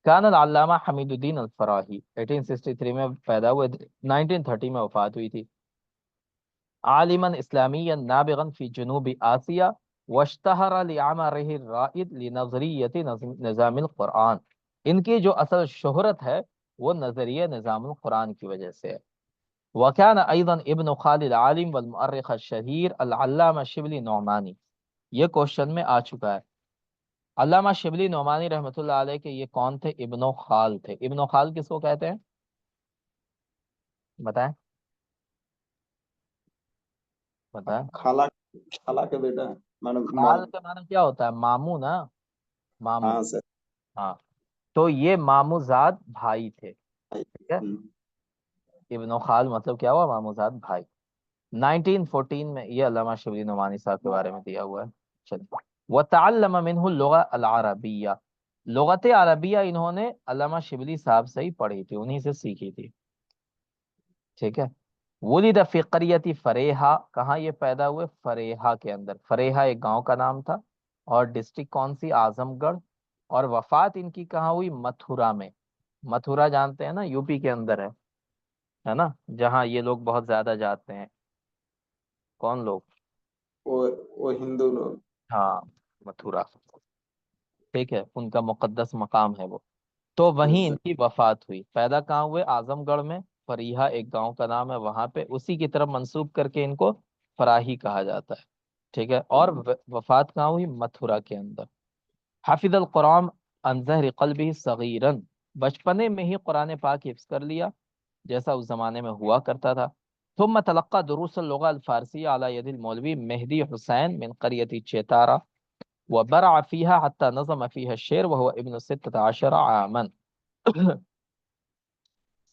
کان العلامہ حمید الدین الفراہی 1863 میں پیدا ہوئے، 1930 میں وفات ہوئی تھی۔ عالما اسلامیا نابغا فی جنوب آسیا، واشتہر لعملہ الرائد لنظریۃ نظام القرآن، ان کی جو اصل شہرت ہے وہ نظریہ نظام القرآن کی وجہ سے ہے۔ وكان ايضا ابن خال العالم والمؤرخ الشهير العلامہ شبلی نعمانی، یہ کوشچن میں آ چکا ہے۔ علامہ شبلی نعمانی رحمۃ اللہ علیہ کے یہ کون تھے؟ ابن خال تھے۔ ابن خال کس کو کہتے ہیں بتائیں؟ بتائیں، خالہ خالہ کا بیٹا ہے خال کا معنی کیا ہوتا ہے؟ ماموں نا، ماموں، ہاں سر ہاں، تو یہ ماموزاد بھائی تھے، ٹھیک ہے، ابن خال مطلب کیا ہوا؟ ماموزاد بھائی۔ 1914 میں یہ علامہ شبلی نعمانی صاحب کے بارے میں دیا ہوا ہے۔ چلیے، وَتَعَلَّمَ مِنْهُ اللغة العربیہ، لغت عربیہ انہوں نے علامہ شبلی صاحب سے ہی پڑھی تھی، انہی سے سیکھی تھی، ٹھیک ہے۔ ولد فی قریۃ فریحہ، کہاں یہ پیدا ہوئے؟ فریحہ کے اندر، فریحہ ایک گاؤں کا نام تھا، اور ڈسٹرکٹ کون سی؟ اعظم گڑھ، اور وفات ان کی کہاں ہوئی؟ متھرا میں۔ متھرا جانتے ہیں نا، یو پی کے اندر ہے نا، جہاں یہ لوگ بہت زیادہ جاتے ہیں، کون لوگ؟ وہ ہندو لوگ ہاں، متھرا، ٹھیک ہے، ان کا مقدس مقام ہے وہ، تو وہیں ان کی وفات ہوئی۔ پیدا کہاں ہوئے؟ اعظم گڑھ میں، فریحہ ایک گاؤں کا نام ہے وہاں پہ، اسی کی طرف منسوب کر کے ان کو فراہی کہا جاتا ہے، ٹھیک ہے، اور وفات کہاں ہوئی؟ متھرا کے اندر۔ حافظ القرآن عن ظہر قلبہ صغیرا، بچپنے میں ہی قرآن پاک حفظ کر لیا، جیسا اس زمانے میں ہوا کرتا تھا۔ ثم تلقى دروس اللغة الفارسية على يد المولوی مہدی حسین من قرية چیتارا، وبرع فيها حتى نظم فيها الشعر وهو ابن 16 عاما۔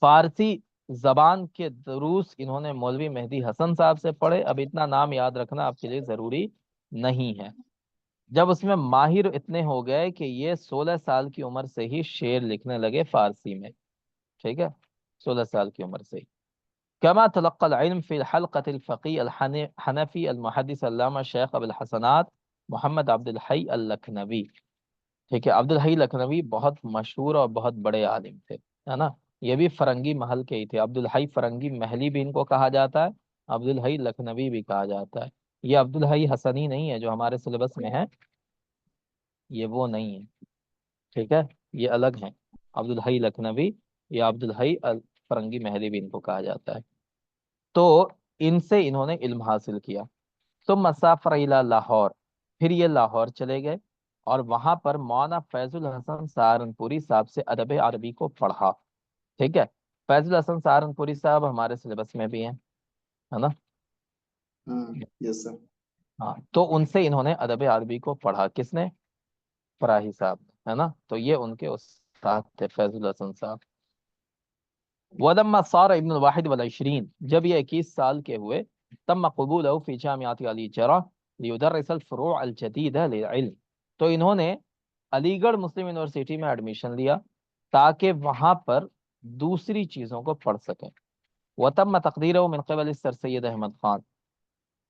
فارسی زبان کے دروس انہوں نے مولوی مہدی حسن صاحب سے پڑھے، اب اتنا نام یاد رکھنا آپ کے لیے ضروری نہیں ہے۔ جب اس میں ماہر اتنے ہو گئے کہ یہ 16 سال کی عمر سے ہی شعر لکھنے لگے فارسی میں، ٹھیک ہے، 16 سال کی عمر سے ہی۔ كما تلقى العلم في الحلقة الفقيه الحنفي المحدث علامہ شیخ ابو الحسنات محمد عبد الحی اللکھنوی، ٹھیک ہے، عبد الحی لکھنوی بہت مشہور اور بہت بڑے عالم تھے، ہے نا، یہ بھی فرنگی محل کے ہی تھے، عبد الحی فرنگی محلی بھی ان کو کہا جاتا ہے، عبد الحی لکھنوی بھی کہا جاتا ہے۔ یہ عبد الحی حسنی نہیں ہے جو ہمارے سلیبس میں ہے، یہ وہ نہیں ہے، ٹھیک ہے، یہ الگ ہیں، عبد الحی لکھنوی یا عبد الحی فرنگی محلی بھی ان کو کہا جاتا ہے۔ تو ان سے انہوں نے علم حاصل کیا۔ ثم سافر الى لاہور، پھر یہ لاہور چلے گئے، اور وہاں پر مولانا فیض الحسن سہارنپوری صاحب سے ادب عربی کو پڑھا، ٹھیک ہے، فیض الحسن سہارنپوری صاحب ہمارے سلیبس میں بھی ہیں، ہے نا، یس سر ہاں، تو ان سے انہوں نے ادب عربی کو پڑھا، کس نے؟ فراہی صاحب، ہے نا، تو یہ ان کے استاد تھے فیض الحسن صاحب۔ ولما صار ابن الواحد والعشرین، جب یہ 21 سال کے ہوئے، تم قبولہ فی جامعۃ علی چرا لیدرس الفروع الجدیدہ للعلم، تو انہوں نے علی گڑھ مسلم یونیورسٹی میں ایڈمیشن لیا تاکہ وہاں پر دوسری چیزوں کو پڑھ سکیں۔ وتم تقدیرہ من قبل سر سید احمد خان،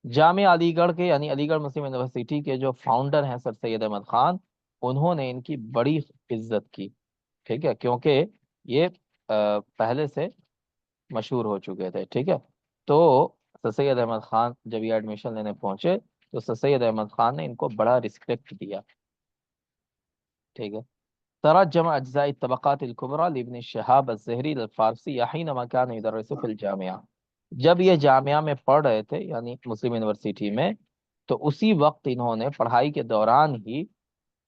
جامعہ علی گڑھ کے یعنی علی گڑھ مسلم یونیورسٹی کے جو فاؤنڈر ہیں سر سید احمد خان، انہوں نے ان کی بڑی عزت کی، ٹھیک ہے، کیونکہ یہ پہلے سے مشہور ہو چکے تھے، ٹھیک ہے، تو سر سید احمد خان جب یہ ایڈمیشن لینے پہنچے تو سر سید احمد خان نے ان کو بڑا رسپیکٹ دیا، ٹھیک ہے۔ ترجم اجزاء الطبقات الكبرى لابن شهاب الزهري الفارسی حينما كان يدرس في الجامعہ، جب یہ جامعہ میں پڑھ رہے تھے یعنی مسلم یونیورسٹی میں، تو اسی وقت انہوں نے پڑھائی کے دوران ہی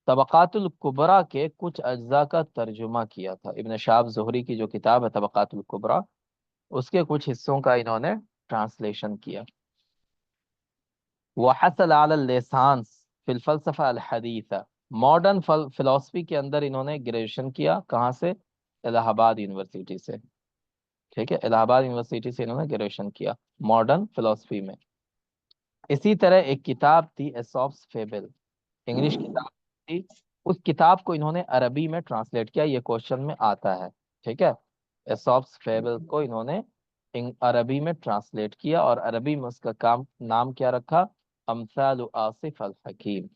طبقات الکبریٰ کے کچھ اجزاء کا ترجمہ کیا تھا۔ ابن شہاب زہری کی جو کتاب ہے طبقات الکبریٰ، اس کے کچھ حصوں کا انہوں نے ٹرانسلیشن کیا۔ وحصل على اللسانس فی الفلسفہ الحدیثہ، ماڈرن فلسفی کے اندر انہوں نے گریجویشن کیا، کہاں سے؟ الہ آباد یونیورسٹی سے، ٹھیک ہے، الہ آباد یونیورسٹی سے انہوں نے گریجویشن کیا ماڈرن فلسفی میں۔ اسی طرح ایک کتاب تھی ایسوپس فیبل، انگلش کتاب تھی، اس کتاب کو انہوں نے عربی میں ٹرانسلیٹ کیا، یہ کوشچن میں آتا ہے، ٹھیک ہے۔ ایسوپس فیبل کو انہوں نے عربی میں ٹرانسلیٹ کیا، اور عربی میں اس کا نام کیا رکھا؟ امثال آصف الحکیم،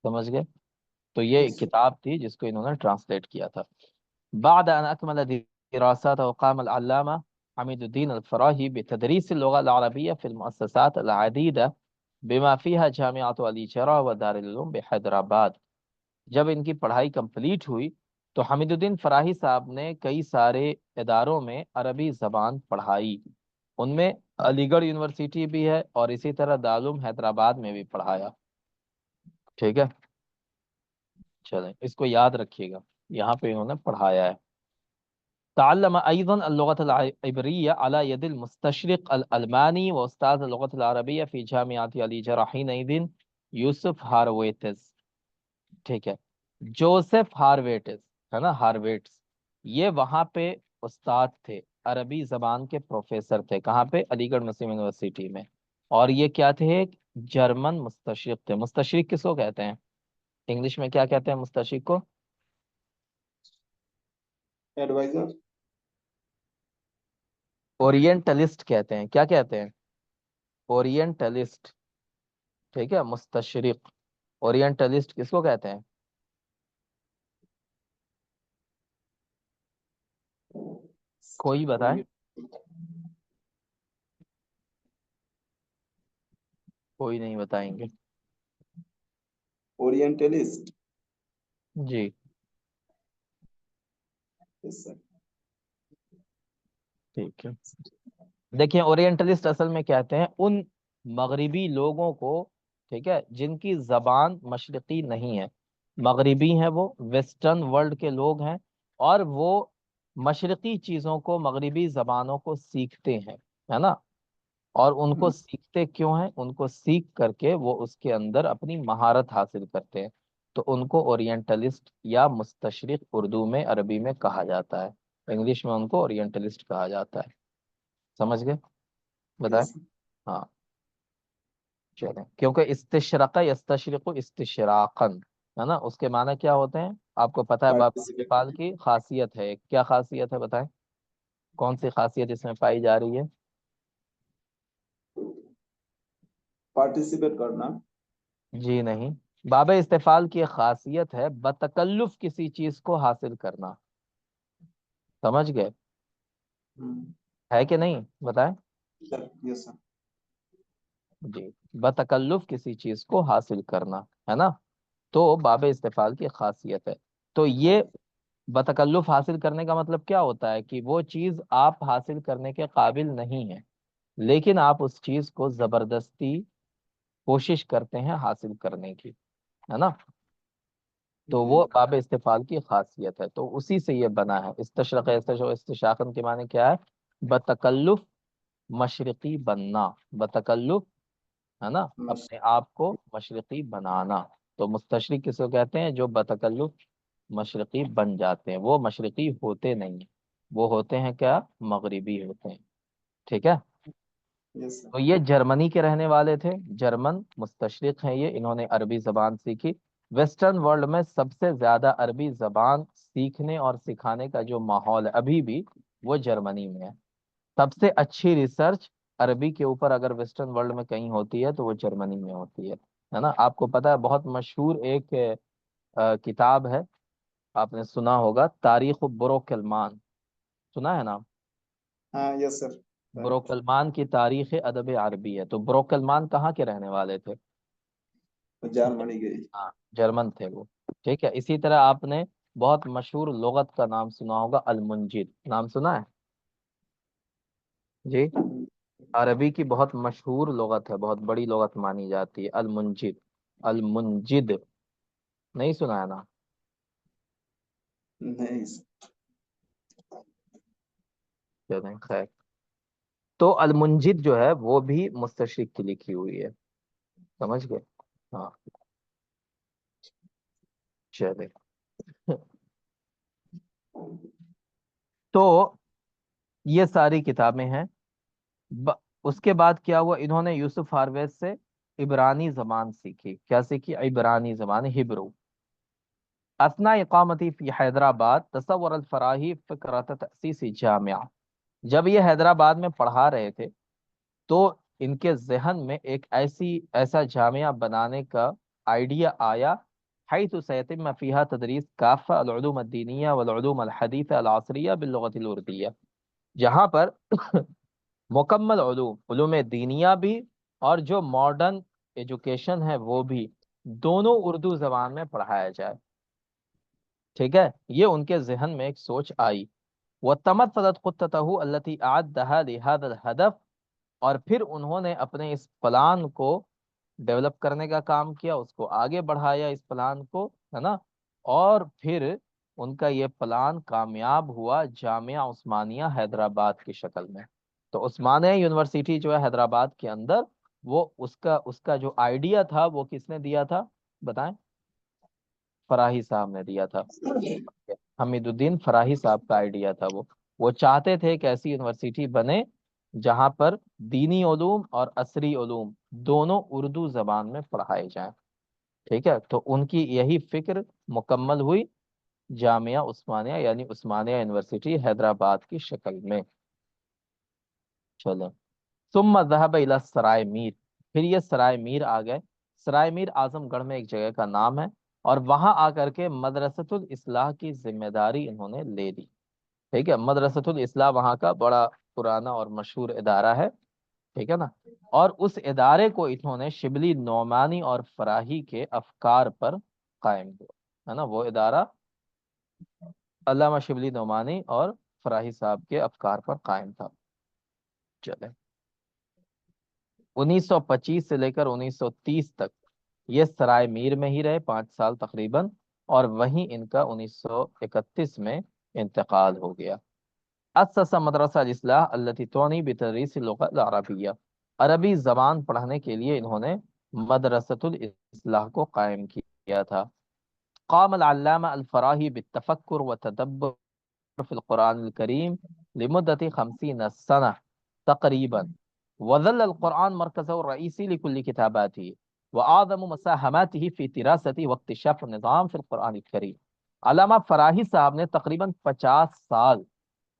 سمجھ گئے؟ تو یہ ایک کتاب تھی جس کو انہوں نے ٹرانسلیٹ کیا تھا۔ بعد ان اکمل دراسات وقام العلامہ حمید الدین الفراہی بتدریس اللغة العربية في المؤسسات العديدة بما فيها جامعة الإجارة ودار العلوم بحیدرآباد، جب ان کی پڑھائی کمپلیٹ ہوئی تو حمید الدین فراہی صاحب نے کئی سارے اداروں میں عربی زبان پڑھائی، ان میں علی گڑھ یونیورسٹی بھی ہے اور اسی طرح دارالعلوم حیدرآباد میں بھی پڑھایا، ٹھیک ہے۔ چلیں اس کو یاد رکھیے گا، یہاں پہ انہوں نے پڑھایا ہے۔ تعلم أيضا اللغة العبرية على يد المستشرق الألماني وأستاذ اللغة العربية في جامعة الإجارة حينئذ یوسف ہارویتز، ٹھیک ہے، جوزف ہارویٹز ہے نا، ہارویٹز، یہ وہاں پہ استاد تھے، عربی زبان کے پروفیسر تھے، کہاں پہ؟ علی گڑھ مسلم یونیورسٹی میں، اور یہ کیا تھے؟ ایک جرمن مستشرق تھے۔ مستشرق کس کو کہتے ہیں انگلش میں؟ کیا کہتے ہیں مستشرق کو؟ ایڈوائزر، اورینٹلسٹ کہتے ہیں۔ کیا کہتے ہیں؟ اورینٹلسٹ، ٹھیک ہے، مستشرق، اورینٹلسٹ کس کو کہتے ہیں؟ کوئی بتائے، کوئی نہیں بتائیں گے، اورینٹلسٹ، جی ٹھیک ہے۔ دیکھیں اورینٹلسٹ اصل میں کہتے ہیں ان مغربی لوگوں کو، ٹھیک ہے، جن کی زبان مشرقی نہیں ہے، مغربی ہیں، وہ ویسٹرن ورلڈ کے لوگ ہیں، اور وہ مشرقی چیزوں کو، مغربی زبانوں کو سیکھتے ہیں، ہے نا، اور ان کو سیکھتے کیوں ہیں؟ ان کو سیکھ کر کے وہ اس کے اندر اپنی مہارت حاصل کرتے ہیں، تو ان کو اورینٹلسٹ یا مستشرق اردو میں، عربی میں کہا جاتا ہے، انگلش میں ان کو اورینٹلسٹ کہا جاتا ہے، سمجھ گئے؟ بتائیں، ہاں چلیں، کیونکہ استشرق یستشرق استشراقا، ہے نا، اس کے معنی کیا ہوتے ہیں آپ کو پتہ ہے؟ باب استفال کی خاصیت ہے، کیا خاصیت ہے بتائیں، کون سی خاصیت اس میں پائی جا رہی ہے؟ پارٹیسپیٹ کرنا، جی نہیں، باب استفال کی ایک خاصیت ہے بتکلف کسی چیز کو حاصل کرنا، سمجھ گئے؟ ہے کہ نہیں بتائیں؟ یس سر، جی، بتکلف کسی چیز کو حاصل کرنا، ہے نا، تو باب استفال کی خاصیت ہے۔ تو یہ بتکلف حاصل کرنے کا مطلب کیا ہوتا ہے؟ کہ وہ چیز آپ حاصل کرنے کے قابل نہیں ہیں، لیکن آپ اس چیز کو زبردستی کوشش کرتے ہیں حاصل کرنے کی، ہے نا، تو وہ باب استفال کی خاصیت ہے، تو اسی سے یہ بنا ہے۔ استشرق استشاقن کے معنی کیا ہے؟ بتکلف مشرقی بننا، بتکلف، ہے نا، اپنے آپ کو مشرقی بنانا، تو مستشرق کس کو کہتے ہیں؟ جو بتکلف مشرقی بن جاتے ہیں، وہ مشرقی ہوتے نہیں ہیں، وہ ہوتے ہیں کیا؟ مغربی ہوتے ہیں، ٹھیک ہے۔ یس سر، تو یہ جرمنی کے رہنے والے تھے، جرمن مستشرق ہیں یہ، انہوں نے عربی زبان سیکھی۔ ویسٹرن ورلڈ میں سب سے زیادہ عربی زبان سیکھنے اور سکھانے کا جو ماحول ہے ابھی بھی، وہ جرمنی میں ہے۔ سب سے اچھی ریسرچ عربی کے اوپر اگر ویسٹرن ورلڈ میں کہیں ہوتی ہے تو وہ جرمنی میں ہوتی ہے نا۔ آپ کو پتا ہے بہت مشہور ایک کتاب ہے، آپ نے سنا ہوگا، تاریخ بروکلمان، سنا ہے نا؟ ہاں یس سر، بروکلمان کی تاریخ ادب عربی ہے، تو بروکلمان کہاں کے رہنے والے تھے؟ جرمنی گئی، ہاں جرمن تھے وہ، ٹھیک ہے۔ اسی طرح آپ نے بہت مشہور لغت کا نام سنا ہوگا، المنجد، نام سنا ہے؟ جی عربی کی بہت مشہور لغت ہے، بہت بڑی لغت مانی جاتی ہے، المنجد، المنجد، نہیں سنا ہے نا؟ نہیں چلیں خیر، تو المنجد جو ہے وہ بھی مستشرق کی لکھی ہوئی ہے، سمجھ گئے؟ ہاں چلیں تو یہ ساری کتابیں ہیں۔ ب... اس کے بعد کیا ہوا، انہوں نے یوسف ہارویز سے عبرانی زبان سیکھی، کیا سیکھی؟ عبرانی زبان، ہبرو۔ اثناء اقامتی فی حیدرآباد تصور الفراہی فکرت تأسیس جامعہ، جب یہ حیدرآباد میں پڑھا رہے تھے تو ان کے ذہن میں ایک ایسا جامعہ بنانے کا آئیڈیا آیا، حیث سیتم فیہا تدریس کافہ العلوم الدینیہ والعلوم الحدیثہ العصریہ باللغت الاردیہ، جہاں پر مکمل علوم دینیہ بھی اور جو ماڈرن ایجوکیشن ہے وہ بھی، دونوں اردو زبان میں پڑھایا جائے۔ ٹھیک ہے، یہ ان کے ذہن میں ایک سوچ آئی۔ وَتَمَثَّلَتْ خُطَّتَهُ الَّتِي أَعَدَّهَا لِهَذَا الْهَدَفِ، اور پھر انہوں نے اپنے اس پلان کو ڈیولپ کرنے کا کام کیا، اس کو آگے بڑھایا اس پلان کو، ہے نا؟ اور پھر ان کا یہ پلان کامیاب ہوا جامعہ عثمانیہ حیدرآباد کی شکل میں۔ تو عثمانیہ یونیورسٹی جو ہے حیدرآباد کے اندر، وہ اس کا جو آئیڈیا تھا وہ کس نے دیا تھا بتائیں؟ فراہی صاحب نے دیا تھا، حمید الدین فراہی صاحب کا آئیڈیا تھا۔ وہ چاہتے تھے کہ ایسی یونیورسٹی بنے جہاں پر دینی علوم اور عصری علوم دونوں اردو زبان میں پڑھائے جائیں۔ ٹھیک ہے، تو ان کی یہی فکر مکمل ہوئی جامعہ عثمانیہ یعنی عثمانیہ یونیورسٹی حیدرآباد کی شکل میں۔ چلیں، ثم ذهب الى سرائے میر، پھر یہ سرائے میر آ گئے۔ سرائے میر اعظم گڑھ میں ایک جگہ کا نام ہے، اور وہاں آ کر کے مدرسۃ الاصلاح کی ذمہ داری انہوں نے لے لی۔ ٹھیک ہے، مدرسۃ الاصلاح وہاں کا بڑا پرانا اور مشہور ادارہ ہے، ٹھیک ہے نا؟ اور اس ادارے کو انہوں نے شبلی نعمانی اور فراہی کے افکار پر قائم کیا، ہے نا؟ وہ ادارہ علامہ شبلی نعمانی اور فراہی صاحب کے افکار پر قائم تھا۔ چلیں، 1925 سے لے کر 1930 تک یہ سرائے میر میں ہی رہے، 5 سال تقریباً، اور وہیں ان کا 1931 میں انتقال ہو گیا۔ اسس مدرسہ الاصلاح التي تعنی بتدریس اللغة العربیہ، عربی زبان پڑھانے کے لیے انہوں نے مدرسۃ الاصلاح کو قائم کیا تھا۔ قام العلامہ الفراہی بالتفکر وتدبر في القرآن الكريم لمدة 50 سنة تقريبا، وظل القرآن مركزه الرئيسي لكل كتاباته وأعظم مساهماته في دراسة واكتشاف النظام في القرآن الكريم۔ علامہ فراہی صاحب نے تقریباً 50 سال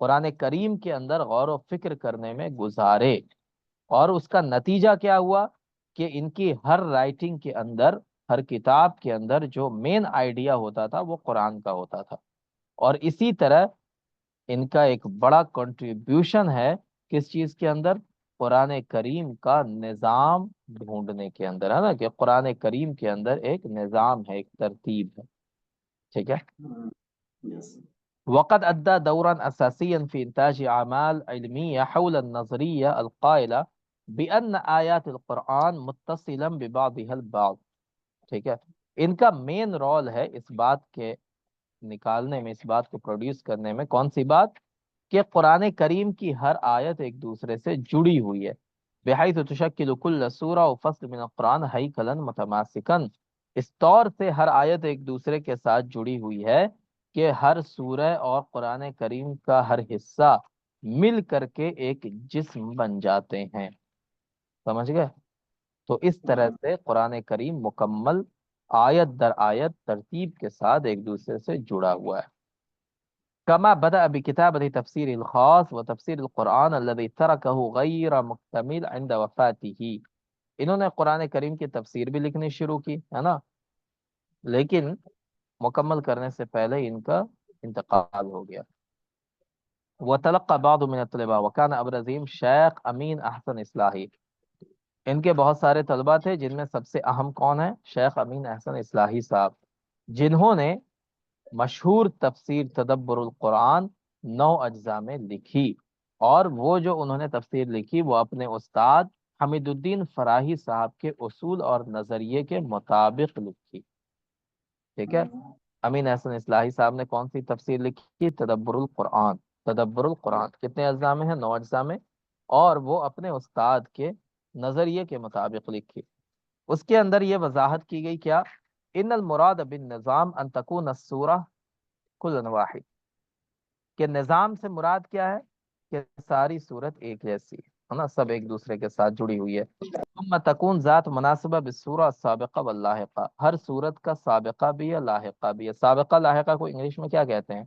قرآن کریم کے اندر غور و فکر کرنے میں گزارے، اور اس کا نتیجہ کیا ہوا کہ ان کی ہر رائٹنگ کے اندر، ہر کتاب کے اندر جو مین آئیڈیا ہوتا تھا وہ قرآن کا ہوتا تھا۔ اور اسی طرح ان کا ایک بڑا کنٹریبیوشن ہے کس چیز کے اندر؟ قرآن کریم کا نظام ڈھونڈنے کے اندر، ہے نا؟ کہ قرآن کریم کے اندر ایک نظام ہے، ایک ترتیب ہے، ٹھیک ہے؟ وقد أدى دورا أساسيا في إنتاج أعمال علمية حول النظرية القائلة بأن آيات القرآن متصلا ببعضها البعض۔ ٹھیک ہے، ان کا مین رول ہے اس بات کے نکالنے میں، اس بات کو پروڈیوس کرنے میں۔ کون سی بات؟ کہ قرآن کریم کی ہر آیت ایک دوسرے سے جڑی ہوئی ہے، بحیث تشکل کل سورہ و فصل من القرآن ہیکلا متماسکا، اس طور سے ہر آیت ایک دوسرے کے ساتھ جڑی ہوئی ہے کہ ہر سورہ اور قرآن کریم کا ہر حصہ مل کر کے ایک جسم بن جاتے ہیں، سمجھ گئے؟ تو اس طرح سے قرآن کریم مکمل آیت در آیت ترتیب کے ساتھ ایک دوسرے سے جڑا ہوا ہے۔ کما بدأ بکتابت تفسیر الخاص و تفسیر القرآن الذي ترکه غیر مکتمل عند وفاته، انہوں نے قرآن کریم کی تفسیر بھی لکھنی شروع کی، ہے نا؟ لیکن مکمل کرنے سے پہلے ان کا انتقال ہو گیا۔ وتلقى بعض من الطلباء وكان ابرزهم شیخ امین احسن اصلاحی، ان کے بہت سارے طلبہ تھے جن میں سب سے اہم کون ہے؟ شیخ امین احسن اصلاحی صاحب، جنہوں نے مشہور تفسیر تدبر القرآن 9 اجزاء میں لکھی۔ اور وہ جو انہوں نے تفسیر لکھی وہ اپنے استاد حمید الدین فراہی صاحب کے اصول اور نظریے کے مطابق لکھی. ٹھیک ہے. امین احسن اصلاحی صاحب نے کون سی تفسیر لکھی؟ تدبر القرآن. تدبر القرآن کتنے اجزاء میں ہے؟ 9 اجزاء میں. اور وہ اپنے استاد کے نظریے کے مطابق لکھی. اس کے اندر یہ وضاحت کی گئی کیا؟ ان المراد بالنظام ان تکون السورہ کل واحد، کہ نظام سے مراد کیا ہے؟ کہ ساری صورت ایک جیسی ہے نا، سب ایک دوسرے کے ساتھ جڑی ہوئی ہے. ثم تکون ذات مناسبہ بالسورہ السابقہ واللاحقہ، ہر صورت کا سابقہ بھی ہے لاحقہ بھی ہے. سابقہ لاحقہ کو انگلش میں کیا کہتے ہیں؟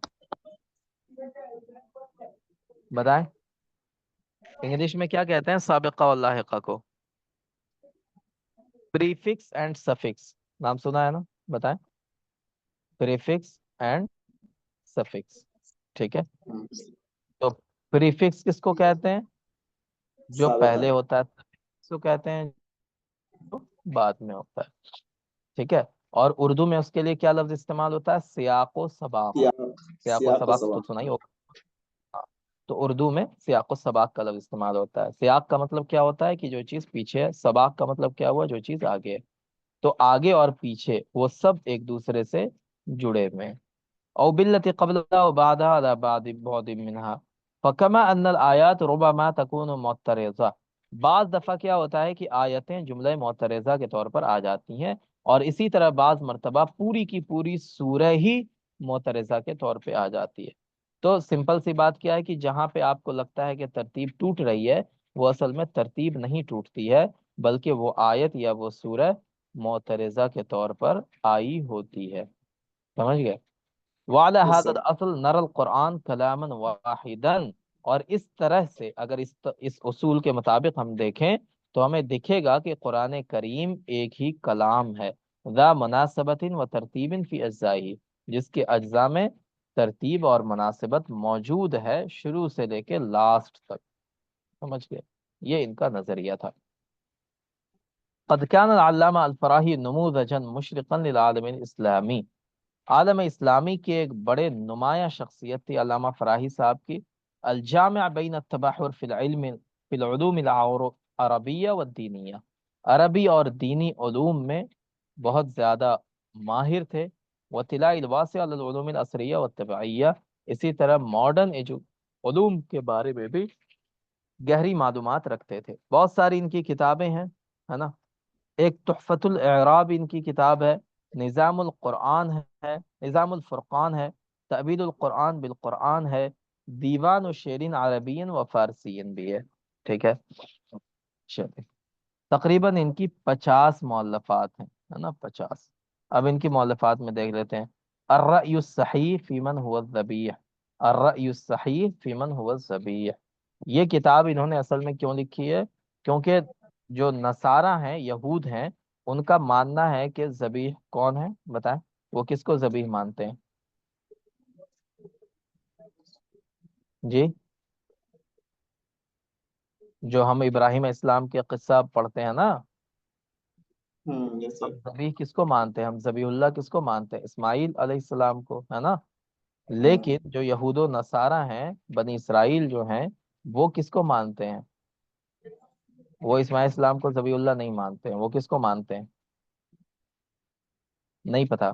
بتائیں، انگلش میں کیا کہتے ہیں سابقہ اور لاحقہ کو؟ Prefix and suffix. نام سنا ہے نا؟ بتائیں. Prefix and suffix. ٹھیک ہے. تو پریفکس کس کو کہتے ہیں؟ جو سابقہ. پہلے ہوتا ہے. سفکس کو کہتے ہیں جو بعد میں ہوتا ہے. ٹھیک ہے. اور اردو میں اس کے لیے کیا لفظ استعمال ہوتا ہے؟ سیاق و سباق. سیاق و سیاق و سباق تو سباق. سنا ہی ہوگا. ہاں. تو اردو میں سیاق و سباق کا لفظ استعمال ہوتا ہے. سیاق کا مطلب کیا ہوتا ہے؟ کہ جو چیز پیچھے ہے. سباق کا مطلب کیا ہوا؟ جو چیز آگے ہے. تو آگے اور پیچھے وہ سب ایک دوسرے سے جڑے ہوئے ہیں. او باللتی قبلها وبعدها على بعد منها فكما ان الآیات ربما تكون معترضہ. بعض دفعہ کیا ہوتا ہے کہ آیتیں جملہ معترضہ کے طور پر آ جاتی ہیں، اور اسی طرح بعض مرتبہ پوری کی پوری سورہ ہی معترضہ کے طور پہ آ جاتی ہے. تو سمپل سی بات کیا ہے کہ جہاں پہ آپ کو لگتا ہے کہ ترتیب ٹوٹ رہی ہے، وہ اصل میں ترتیب نہیں ٹوٹتی ہے، بلکہ وہ آیت یا وہ سورہ معترضہ کے طور پر آئی ہوتی ہے. سمجھ گئے؟ وعلى یس هذا سر. الاصل نرى القرآن کلاما واحدا. اور اس طرح سے اگر اس اصول کے مطابق ہم دیکھیں تو ہمیں دکھے گا کہ قرآن کریم ایک ہی کلام ہے. ذا مناسبت و ترتیب فی اجزائہ، جس کے اجزاء میں ترتیب اور مناسبت موجود ہے شروع سے لے کے لاسٹ تک. سمجھ گئے؟ یہ ان کا نظریہ تھا. قد كان العلامہ الفراہی نموذجا مشرقا للعالم الاسلامی. عالم اسلامی کے ایک بڑے نمایاں شخصیت تھی علامہ فراہی صاحب کی. الجامع بین التبحر فی العلم فی العلوم العربیہ والدینیہ. عربی اور دینی علوم میں بہت زیادہ ماہر تھے. وطلاع الواسع علی العلوم العصریہ والطبعیہ. اسی طرح ماڈرن علوم کے بارے میں بھی گہری معلومات رکھتے تھے. بہت ساری ان کی کتابیں ہیں، ہے نا. ایک تحفۃ الاعراب ان کی کتاب ہے. نظام القرآن ہے. نظام الفرقان ہے. تعبیر القرآن بالقرآن ہے. دیوان و شیرین عربین و فارسین بھی ہے. ٹھیک ہے. چلیے. تقریباً ان کی 50 مؤلفات ہیں، ہے نا، 50. اب ان کی مؤلفات میں دیکھ لیتے ہیں. الرأی الصحیح فی من هو الذبیح. الرأی الصحیح فی من هو الذبیح. یہ کتاب انہوں نے اصل میں کیوں لکھی ہے؟ کیونکہ جو نصارہ ہیں، یہود ہیں، ان کا ماننا ہے کہ ذبیح کون ہے؟ بتائیں. وہ کس کو ذبیح مانتے ہیں؟ جی، جو ہم ابراہیم علیہ السلام کے قصہ پڑھتے ہیں نا، یس ہم سر. ذبیح کس کو مانتے ہیں؟ ہم ذبیح اللہ کس کو مانتے ہیں؟ اسماعیل علیہ السلام کو، ہے نا. لیکن جو یہود و نصارہ ہیں، بنی اسرائیل جو ہیں، وہ کس کو مانتے ہیں؟ وہ اسماعیل السلام کو ذبیح اللہ نہیں مانتے ہیں. وہ کس کو مانتے ہیں؟ نہیں پتا.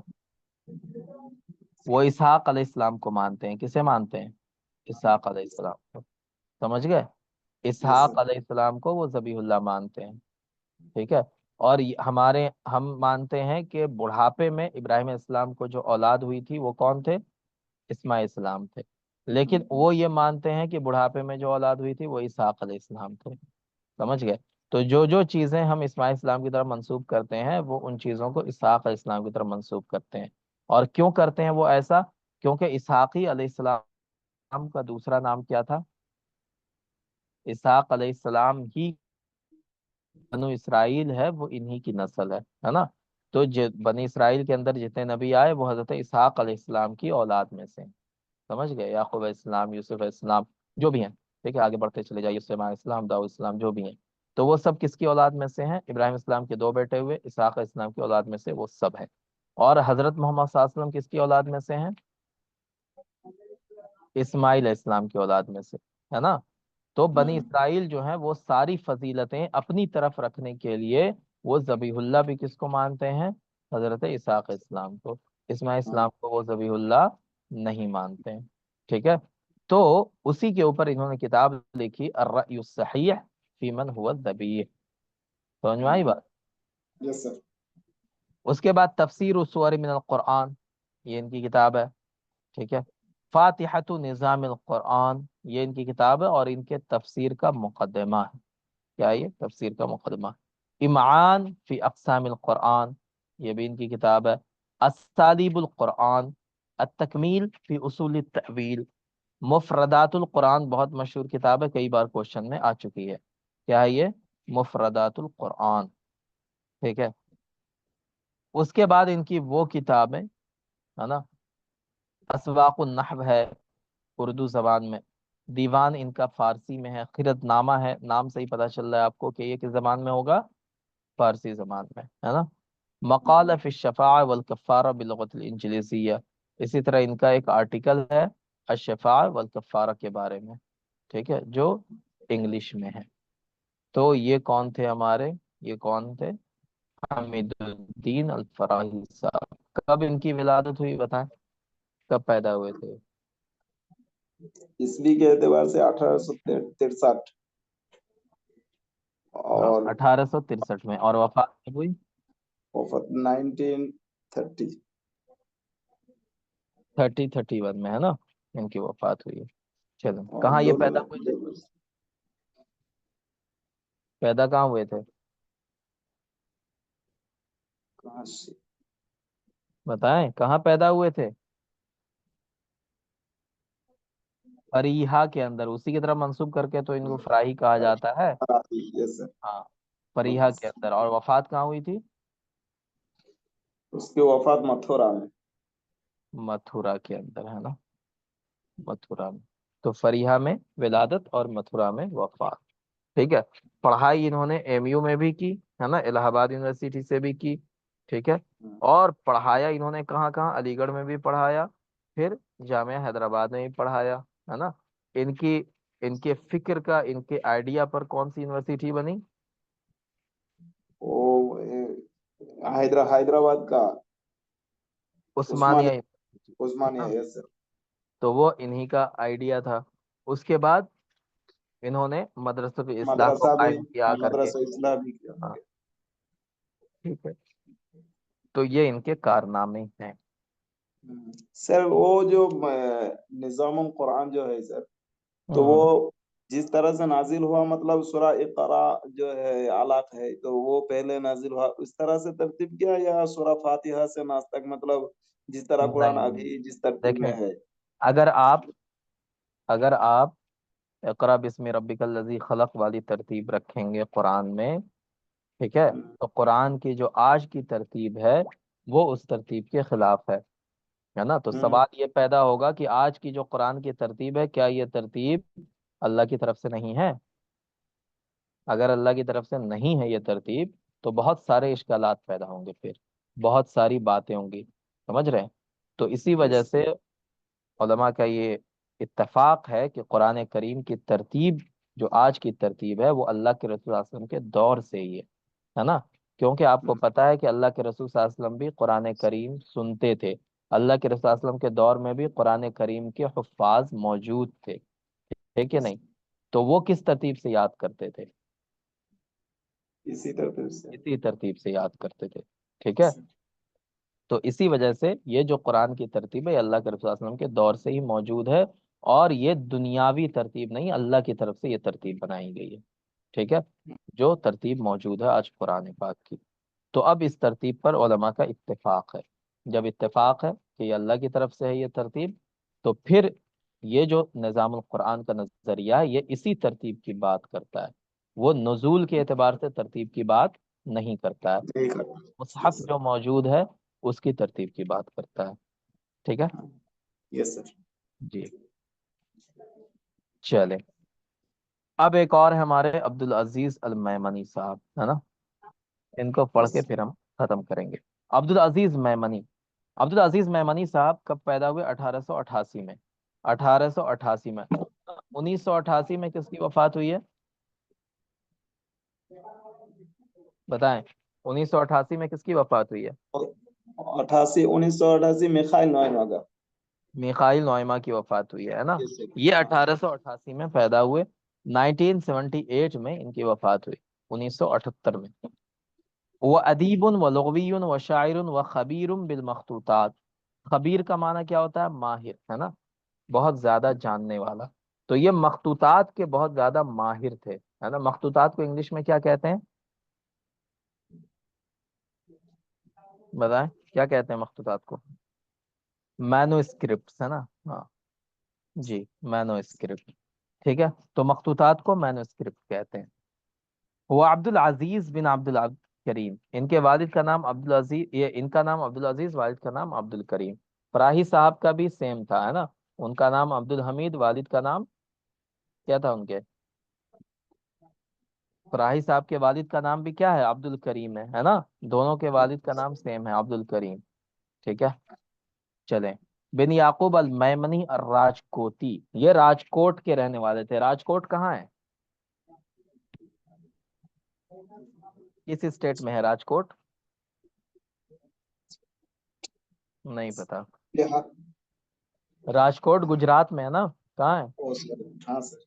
وہ اسحاق علیہ السلام کو مانتے ہیں. کسے مانتے ہیں؟ اسحاق علیہ السلام کو. سمجھ گئے؟ یس اسحاق سر. علیہ السلام کو وہ ذبیح اللہ مانتے ہیں. ٹھیک ہے. اور ہم مانتے ہیں کہ بڑھاپے میں ابراہیم علیہ السلام کو جو اولاد ہوئی تھی وہ کون تھے؟ اسماعیل السلام تھے. لیکن وہ یہ مانتے ہیں کہ بڑھاپے میں جو اولاد ہوئی تھی وہ اسحاق علیہ السلام تھے. سمجھ گئے؟ تو جو چیزیں ہم اسماعیل السلام کی طرف منسوب کرتے ہیں، وہ ان چیزوں کو اسحاق علیہ السلام کی طرف منسوب کرتے ہیں. اور کیوں کرتے ہیں وہ ایسا؟ کیونکہ اسحاقی علیہ السلام کا دوسرا نام کیا تھا؟ اسحاق علیہ السلام ہی بنو اسرائیل ہے، وہ انہی کی نسل ہے نا. تو بنی اسرائیل کے اندر جتنے نبی آئے وہ حضرت اسحاق علیہ السلام کی اولاد میں سے ہیں. سمجھ گئے؟ یعقوب علیہ السلام، یوسف علیہ السلام، جو بھی ہیں. ٹھیک ہے. آگے بڑھتے چلے جائیے. سلیمان علیہ السلام، داؤد علیہ السلام، جو بھی ہیں. تو وہ سب کس کی اولاد میں سے ہیں؟ ابراہیم السلام کے 2 بیٹے ہوئے، اسحاق علیہ السلام کی اولاد میں سے وہ سب ہیں. اور حضرت محمد صلی اللہ علیہ وسلم کس کی اولاد میں سے ہیں؟ اسماعیل علیہ السلام کی اولاد میں سے، ہے نا. تو بنی اسرائیل جو ہیں وہ ساری فضیلتیں اپنی طرف رکھنے کے لیے وہ ذبیح اللہ بھی کس کو مانتے ہیں؟ حضرت اسحاق اسلام کو۔ اسماعیل اسلام کو وہ ذبیح اللہ نہیں مانتے ہیں، ٹھیک ہے؟ تو اسی کے اوپر انہوں نے کتاب لکھی الرأی الصحیح فی من هو الذبیح۔ سمجھ میں آئی بات؟ یس سر۔ اس کے بعد تفسیر السور من القرآن، یہ ان کی کتاب ہے، ٹھیک ہے؟ فاتحۃ نظام القرآن، یہ ان کی کتاب ہے اور ان کے تفسیر کا مقدمہ ہے۔ کیا یہ تفسیر کا مقدمہ؟ امعان فی اقسام القرآن، یہ بھی ان کی کتاب ہے۔ اسالیب القرآن، التکمیل فی اصول التأویل۔ مفردات القرآن، بہت مشہور کتاب ہے، کئی بار کوشچن میں آ چکی ہے۔ کیا ہے یہ؟ مفردات القرآن، ٹھیک ہے؟ اس کے بعد ان کی وہ کتابیں ہے نا، اسواق النحو ہے اردو زبان میں، دیوان ان کا فارسی میں ہے، خرد نامہ ہے، نام سے ہی پتہ چل رہا ہے آپ کو کہ یہ کس زبان میں ہوگا؟ فارسی زبان میں، ہے نا؟ مقال فی الشفاعہ والکفارہ بلغت الانجلیزیہ، اسی طرح ان کا ایک آرٹیکل ہے الشفاعہ والکفارہ کے بارے میں، ٹھیک ہے، جو انگلش میں ہے۔ تو یہ کون تھے ہمارے؟ یہ کون تھے؟ حمید الدین الفراہی صاحب۔ کب ان کی ولادت ہوئی بتائیں؟ کب پیدا ہوئے تھے؟ عیسوی کے اعتبار سے 1863 ہاں، اور 1863 میں، اور وفات کب ہوئی؟ وفات 1930۔ 31 میں، ہے نا، ان کی وفات ہوئی ہے۔ چلو، اور کہاں یہ دونوں پیدا ہوئے تھے؟ پیدا کہاں ہوئے تھے کہاں سے؟ بتائیں، کہاں پیدا ہوئے تھے؟ فریحا کے اندر، اسی کی طرف منسوب کر کے تو ان کو فراہی کہا جاتا ہے۔ یس سر۔ ہاں، فریحا کے اندر۔ اور وفات کہاں ہوئی تھی؟ اس کی وفات متھرا میں۔ متھرا کے اندر، ہے نا، متھرا میں۔ تو فریحا میں ولادت اور متھرا میں وفات، ٹھیک ہے؟ پڑھائی انہوں نے ایم یو میں بھی کی، ہے نا، الہ آباد یونیورسٹی سے بھی کی، ٹھیک ہے؟ اور پڑھایا انہوں نے کہاں کہاں؟ علی گڑھ میں بھی پڑھایا، پھر جامعہ حیدرآباد میں بھی پڑھایا، ہے نا؟ ان کے فکر کا، ان کے آئیڈیا پر کون سی یونیورسٹی بنی؟ وہ حیدرآباد کا عثمانیہ عثمانیہ، یونیورسٹی، ہے عثمانیہ، نا؟ یس سر۔ تو وہ انہی کا آئیڈیا تھا۔ اس کے بعد انہوں نے مدرسۃ الاصلاح کو مدرسہ بھی، قائم کیا کر کے، مدرسہ اصلاح بھی کیا۔ ہاں، ٹھیک ہے؟ تو یہ ان کے کارنامے ہیں۔ سر وہ جو نظام القرآن جو ہے سر، تو وہ ہوں، جس طرح سے نازل ہوا، مطلب سورہ اقرا جو ہے علق ہے، تو وہ پہلے نازل ہوا اس طرح سے ترتیب کیا، یا سورہ فاتحہ سے ناس تک، مطلب جس طرح قرآن نہیں، ابھی جس ترتیب دیکھیں، میں ہے؟ اگر آپ اگر آپ اقرا بسم ربک الذی خلق والی ترتیب رکھیں گے قرآن میں، ٹھیک ہے، تو قرآن کی جو آج کی ترتیب ہے وہ اس ترتیب کے خلاف ہے نا؟ تو سوال یہ پیدا ہوگا کہ آج کی جو قرآن کی ترتیب ہے، کیا یہ ترتیب اللہ کی طرف سے نہیں ہے؟ اگر اللہ کی طرف سے نہیں ہے یہ ترتیب، تو بہت سارے اشکالات پیدا ہوں گے، پھر بہت ساری باتیں ہوں گی، سمجھ رہے ہیں؟ تو اسی وجہ Yes. سے علماء کا یہ اتفاق ہے کہ قرآن کریم کی ترتیب، جو آج کی ترتیب ہے، وہ اللہ کے رسول صلی اللہ علیہ وسلم کے دور سے ہی ہے نا؟ کیونکہ آپ کو پتا ہے کہ اللہ کے رسول صلی اللہ علیہ وسلم بھی قرآن کریم سنتے تھے، اللہ کے رسول صلی اللہ علیہ وسلم کے دور میں بھی قرآن کریم کے حفاظ موجود تھے، ٹھیک ہے نہیں؟ تو وہ کس ترتیب سے یاد کرتے تھے؟ اسی ترتیب سے۔ اسی ترتیب سے یاد کرتے تھے، ٹھیک ہے؟ تو اسی وجہ سے یہ جو قرآن کی ترتیب ہے، یہ اللہ کے رسول صلی اللہ علیہ وسلم کے دور سے ہی موجود ہے، اور یہ دنیاوی ترتیب نہیں، اللہ کی طرف سے یہ ترتیب بنائی گئی ہے، ٹھیک ہے؟ جو ترتیب موجود ہے آج قرآن پاک کی۔ تو اب اس ترتیب پر علماء کا اتفاق ہے۔ جب اتفاق ہے کہ یہ اللہ کی طرف سے ہے یہ ترتیب، تو پھر یہ جو نظام القرآن کا نظریہ ہے، یہ اسی ترتیب کی بات کرتا ہے، وہ نزول کے اعتبار سے ترتیب کی بات نہیں کرتا ہے۔ نہیں کرتا۔ مصحف جو موجود ہے اس کی ترتیب کی بات کرتا ہے، ٹھیک ہے؟ یس سر۔ جی، چلے، اب ایک اور ہے ہمارے عبدالعزیز المیمنی صاحب، ہے نا؟ ان کو پڑھ کے پھر ہم ختم کریں گے۔ عبدالعزیز میمنی، عبدالعزیز میمنی صاحب کب پیدا ہوئے؟ 1888 میں، 1888 میں۔ 1988 میں کس کی وفات ہوئی ہے بتائیں؟ 1988 میں کس کی وفات ہوئی ہے؟ 1988 میخائیل نوئیما کا. میخائیل نوئیما کی وفات ہوئی ہے نا. Yes, sir. یہ ہاں. 1888 میں پیدا ہوئے، 1978 میں ان کی وفات ہوئی، 1978 میں. وہ ادیب و لغوی و شاعر و خبیر بالمخطوطات. خبیر کا معنی کیا ہوتا ہے؟ ماہر، ہے نا، بہت زیادہ جاننے والا. تو یہ مخطوطات کے بہت زیادہ ماہر تھے، ہے نا. مخطوطات کو انگلش میں کیا کہتے ہیں بتائیں؟ کیا کہتے ہیں مخطوطات کو؟ مینو اسکرپٹس، ہے نا. ہاں جی، مینو اسکرپٹ. ٹھیک ہے، تو مخطوطات کو مینو اسکرپٹ کہتے ہیں. وہ عبد العزیز بن عبد الکریم، ان کے والد کا نام عبد العزیز، یہ ان کا نام عبد العزیز، والد کا نام عبد الکریم. فراہی صاحب کا بھی سیم تھا، ہے نا. ان کا نام عبد الحمید، والد کا نام کیا تھا ان کے؟ فراہی صاحب کے والد کا نام بھی کیا ہے؟ عبد الکریم ہے نا. دونوں کے والد کا نام سیم ہے، عبد الکریم. ٹھیک ہے، چلیں. بن یعقوب المیمنی الراجکوتی، یہ راجکوٹ کے رہنے والے تھے. راجکوٹ کہاں ہے؟ کس اسٹیٹ میں ہے راجکوٹ؟ نہیں پتا. بہار. راجکوٹ گجرات میں ہے نا. کہاں ہے؟ او سر. ہاں سر.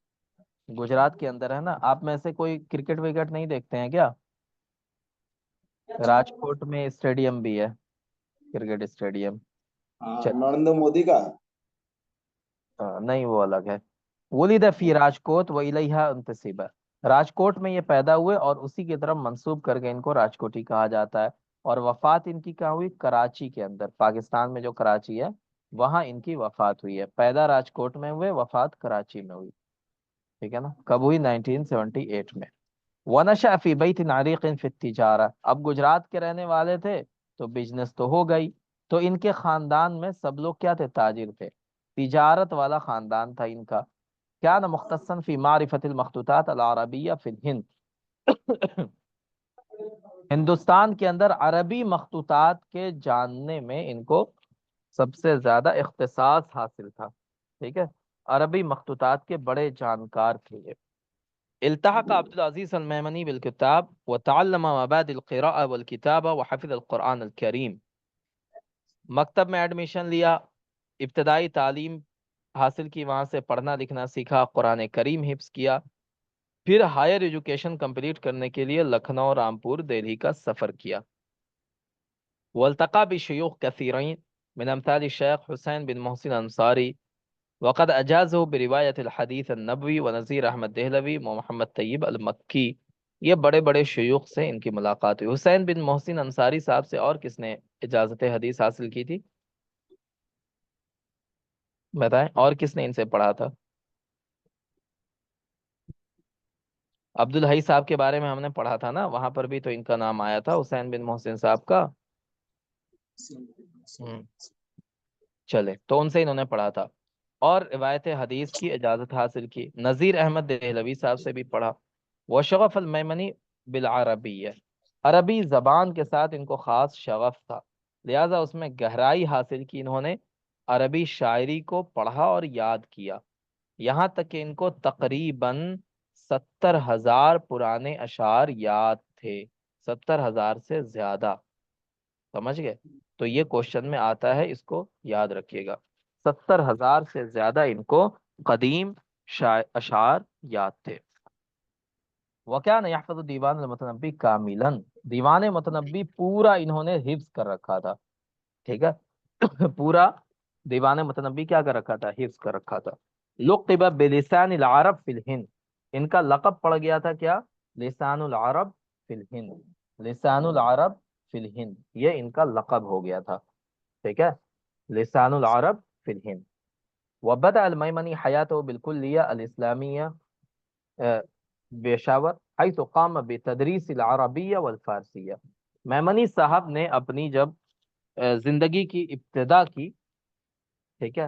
گجرات کے اندر ہے نا. آپ میں سے کوئی کرکٹ وکٹ نہیں دیکھتے ہیں کیا؟ راجکوٹ میں اسٹیڈیم بھی ہے، کرکٹ اسٹیڈیم. ہاں، چل نریندر مودی کا. نہیں، وہ الگ ہے. ولید فی راجکوٹ و الیہا انتسب. راجکوٹ میں یہ پیدا ہوئے اور اسی کی طرف منسوب کر کے ان کو راجکوٹی کہا جاتا ہے. اور وفات ان کی کہاں ہوئی؟ کراچی کے اندر، پاکستان میں جو کراچی ہے وہاں ان کی وفات ہوئی ہے. پیدا راجکوٹ میں ہوئے، وفات کراچی میں ہوئی. ٹھیک ہے نا. کب ہوئی؟ 1978 میں. ونشأ فی بیت عریق فی التجارہ. اب گجرات کے رہنے والے تھے تو بزنس تو ہو گئی. تو ان کے خاندان میں سب لوگ کیا تھے؟ تاجر تھے. تجارت والا خاندان تھا ان کا. کیا نا مختصاً فی معرفت المخطوطات العربیہ فی الہند. ہندوستان کے اندر عربی مخطوطات کے جاننے میں ان کو سب سے زیادہ اختصاص حاصل تھا. ٹھیک ہے، عربی مخطوطات کے بڑے جانکار تھے یہ. التحق عبد العزيز الميمني بالكتاب وتعلم مبادئ القراءة والكتابة وحفظ القرآن الكريم. مکتب میں ایڈمیشن لیا، ابتدائی تعلیم حاصل کی، وہاں سے پڑھنا لکھنا سیکھا، قرآن کریم حفظ کیا. پھر ہائر ایجوکیشن کمپلیٹ کرنے کے لیے لکھنؤ، رامپور، دہلی کا سفر کیا. والتقى بشيوخ كثيرين من امثال الشيخ حسين بن محسن الانصاري وقد اجازه برواية الحديث النبوي ونذیر احمد دہلوی ومحمد طیب المکی. یہ بڑے بڑے شیوخ سے ان کی ملاقات ہوئی. حسین بن محسن انصاری صاحب سے اور کس نے اجازت حدیث حاصل کی تھی بتائیں؟ اور کس نے ان سے پڑھا تھا؟ عبد الحی صاحب کے بارے میں ہم نے پڑھا تھا نا، وہاں پر بھی تو ان کا نام آیا تھا، حسین بن محسن صاحب کا. ہم، چلے، تو ان سے انہوں نے پڑھا تھا اور روایت حدیث کی اجازت حاصل کی. نذیر احمد دہلوی صاحب سے بھی پڑھا. وشغف المیمنی بالعربیہ، عربی زبان کے ساتھ ان کو خاص شغف تھا، لہٰذا اس میں گہرائی حاصل کی. انہوں نے عربی شاعری کو پڑھا اور یاد کیا، یہاں تک کہ ان کو تقریباً 70,000 پرانے اشعار یاد تھے. 70,000 سے زیادہ، سمجھ گئے؟ تو یہ کوشچن میں آتا ہے، اس کو یاد رکھیے گا. 70,000 سے زیادہ ان کو قدیم اشعار یاد تھے. وَكَانَ يَحْفَظُ دیوان المتنبی کاملاً، دیوان متنبی پورا انہوں نے حفظ کر رکھا تھا. ٹھیک ہے، پورا دیوان متنبی کیا کر رکھا تھا؟ حفظ کر رکھا تھا. لقب بلسان العرب فی الہند، ان کا لقب پڑ گیا تھا کیا؟ لسان العرب فی الہند. لسان العرب فی الہند، یہ ان کا لقب ہو گیا تھا. ٹھیک ہے، لسان العرب فی الہند. وبدأ المیمنی حیاتہ بالکلیہ الاسلامیہ پیشاور حیث قام بتدریس العربیہ والفارسیہ. میمنی صاحب نے اپنی جب زندگی کی ابتدا کی، ٹھیک ہے،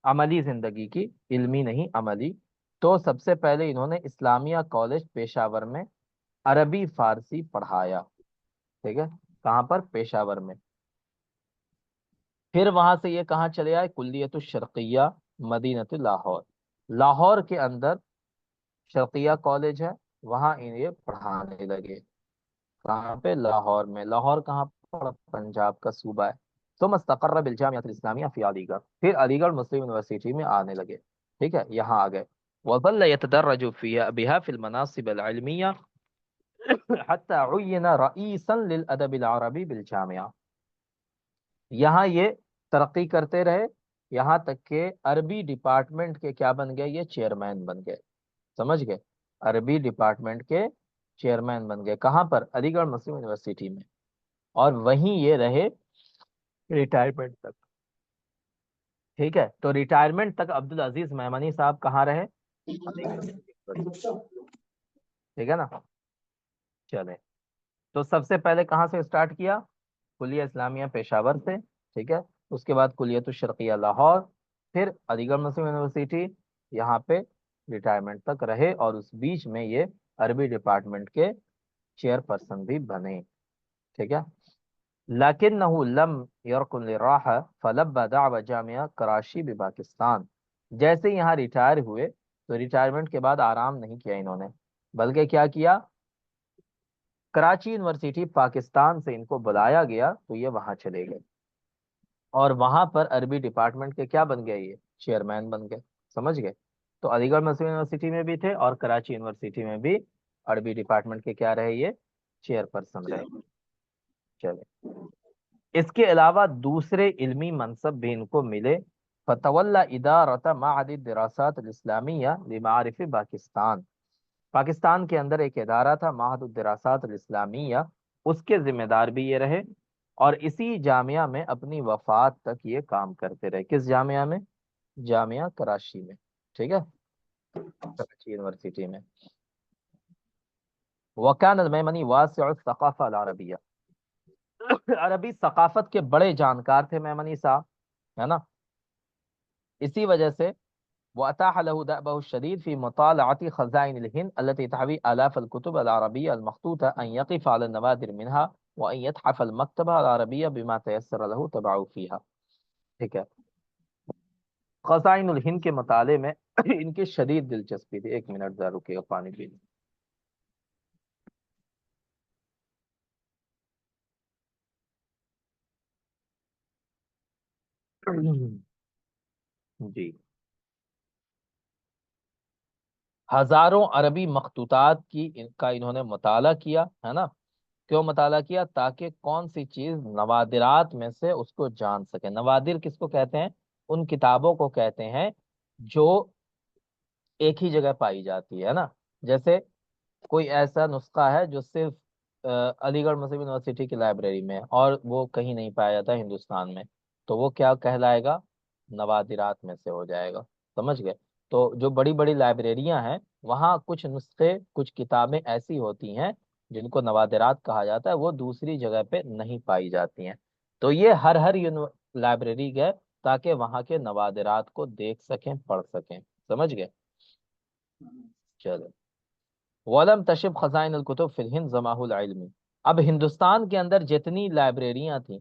عملی زندگی کی، علمی نہیں عملی، تو سب سے پہلے انہوں نے اسلامیہ کالج پشاور میں عربی فارسی پڑھایا. ٹھیک ہے، کہاں پر؟ پشاور میں. پھر وہاں سے یہ کہاں چلے آئے؟ کلیت الشرقیہ، مدینہ لاہور. لاہور کے اندر شرقیہ کالج ہے، وہاں یہ پڑھانے لگے. کہاں پہ؟ لاہور میں. لاہور کہاں پر؟ پنجاب کا صوبہ ہے. ثم استقر بالجامعۃ الاسلامیہ فی علی گڑھ، پھر علی گڑھ مسلم یونیورسٹی میں آنے لگے. ٹھیک ہے، یہاں آ گئے. وظل يتدرج بها في المناصب العلمية حتى عين رئيسا للأدب العربي بالجامعة. یہاں یہ ترقی کرتے رہے یہاں تک کہ عربی ڈپارٹمنٹ کے کیا بن گئے؟ یہ چیئرمین بن گئے. سمجھ گئے؟ عربی ڈپارٹمنٹ کے چیئرمین بن گئے. کہاں پر؟ علی گڑھ مسلم یونیورسٹی میں. اور وہیں یہ رہے ریٹائرمنٹ تک. ٹھیک ہے، تو ریٹائرمنٹ تک عبدالعزیز میمنی صاحب کہاں رہے؟ علی گڑھ مسلم یونیورسٹی. ٹھیک ہے نا. چلے، تو سب سے پہلے کہاں سے اسٹارٹ کیا؟ کلیہ اسلامیہ پشاور سے. ٹھیک ہے، اس کے بعد کلیت الشرقیہ لاہور، پھر علی گڑھ مسلم یونیورسٹی. یہاں پہ ریٹائرمنٹ تک رہے اور اس بیچ میں یہ عربی ڈپارٹمنٹ کے چیئر پرسن بھی بنے. ٹھیک ہے. لکنہ لم یرکن للراحہ فلبى دعوى جامعہ کراچی بپاکستان. جیسے یہاں ریٹائر ہوئے تو ریٹائرمنٹ کے بعد آرام نہیں کیا انہوں نے، بلکہ کیا کیا؟ کراچی یونیورسٹی پاکستان سے ان کو بلایا گیا تو یہ وہاں چلے گئے اور وہاں پر عربی ڈپارٹمنٹ کے کیا بن گئے؟ یہ چیئرمین بن گئے. سمجھ گئے؟ تو علی گڑھ مسلم یونیورسٹی میں بھی تھے اور کراچی یونیورسٹی میں بھی عربی ڈپارٹمنٹ کے کیا رہے؟ یہ چیئر پرسن رہے. چلے، اس کے علاوہ دوسرے علمی منصب بھی ان کو ملے. فتولى ادارۃ معهد الدراسات الاسلامیہ لمعارف پاکستان. پاکستان کے اندر ایک ادارہ تھا معہد الدراسات الاسلامیہ، اس کے ذمہ دار بھی یہ رہے اور اسی جامعہ میں اپنی وفات تک یہ کام کرتے رہے. کس جامعہ میں؟ جامعہ کراچی میں. ٹھیک ہے، کراچی یونیورسٹی میں. وكان المیمنی واسع الثقافہ العربیہ. عربی ثقافت کے بڑے جانکار تھے میمنی صاحب، ہے نا. اسی وجہ سے وأتاح له دأبه الشديد في مطالعة خزائن الهند التي تحوي آلاف الكتب العربية المخطوطة أن يقف على النوادر منها وأن يتحف المكتبة العربية بما تيسر له تبعه فيها. ٹھیک ہے، خزائن الہند کے مطالعے میں ان کی شدید دلچسپی تھی. ایک منٹ ذرا رکیے گا، پانی پی لیں. جی، ہزاروں عربی مخطوطات کی کا انہوں نے مطالعہ کیا، ہے نا. کیوں مطالعہ کیا؟ تاکہ کون سی چیز نوادرات میں سے اس کو جان سکے. نوادر کس کو کہتے ہیں؟ ان کتابوں کو کہتے ہیں جو ایک ہی جگہ پائی جاتی ہے نا. جیسے کوئی ایسا نسخہ ہے جو صرف علی گڑھ مسلم یونیورسٹی کی لائبریری میں ہے اور وہ کہیں نہیں پایا جاتا ہندوستان میں، تو وہ کیا کہلائے گا؟ نوادرات میں سے ہو جائے گا. سمجھ گئے؟ تو جو بڑی بڑی لائبریریاں ہیں وہاں کچھ نسخے، کچھ کتابیں ایسی ہوتی ہیں جن کو نوادرات کہا جاتا ہے، وہ دوسری جگہ پہ نہیں پائی جاتی ہیں. تو یہ ہر لائبریری گئے تاکہ وہاں کے نوادرات کو دیکھ سکیں، پڑھ سکیں. سمجھ گئے؟ چلو. ولم تشب خزائن الکتب فی الہند زماہ العلمی. اب ہندوستان کے اندر جتنی لائبریریاں تھیں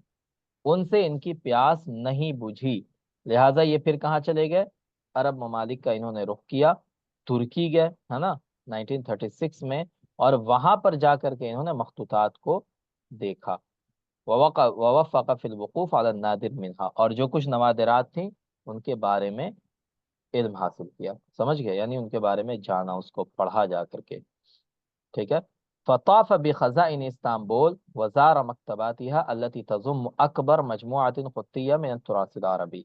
ان سے ان کی پیاس نہیں بجھی، لہٰذا یہ پھر کہاں چلے گئے؟ عرب ممالک کا انہوں نے رخ کیا. ترکی گئے، ہے نا، 1936 میں، اور وہاں پر جا کر کے انہوں نے مخطوطات کو دیکھا. ووفق فی الوقوف علی النادر منہا، اور جو کچھ نوادرات تھیں ان کے بارے میں علم حاصل کیا. سمجھ گئے؟ یعنی ان کے بارے میں جانا، اس کو پڑھا جا کر کے. ٹھیک ہے. فطاف بخزائن استانبول وزار مکتباتها التي تضم اکبر مجموعة خطیہ من التراث العربی.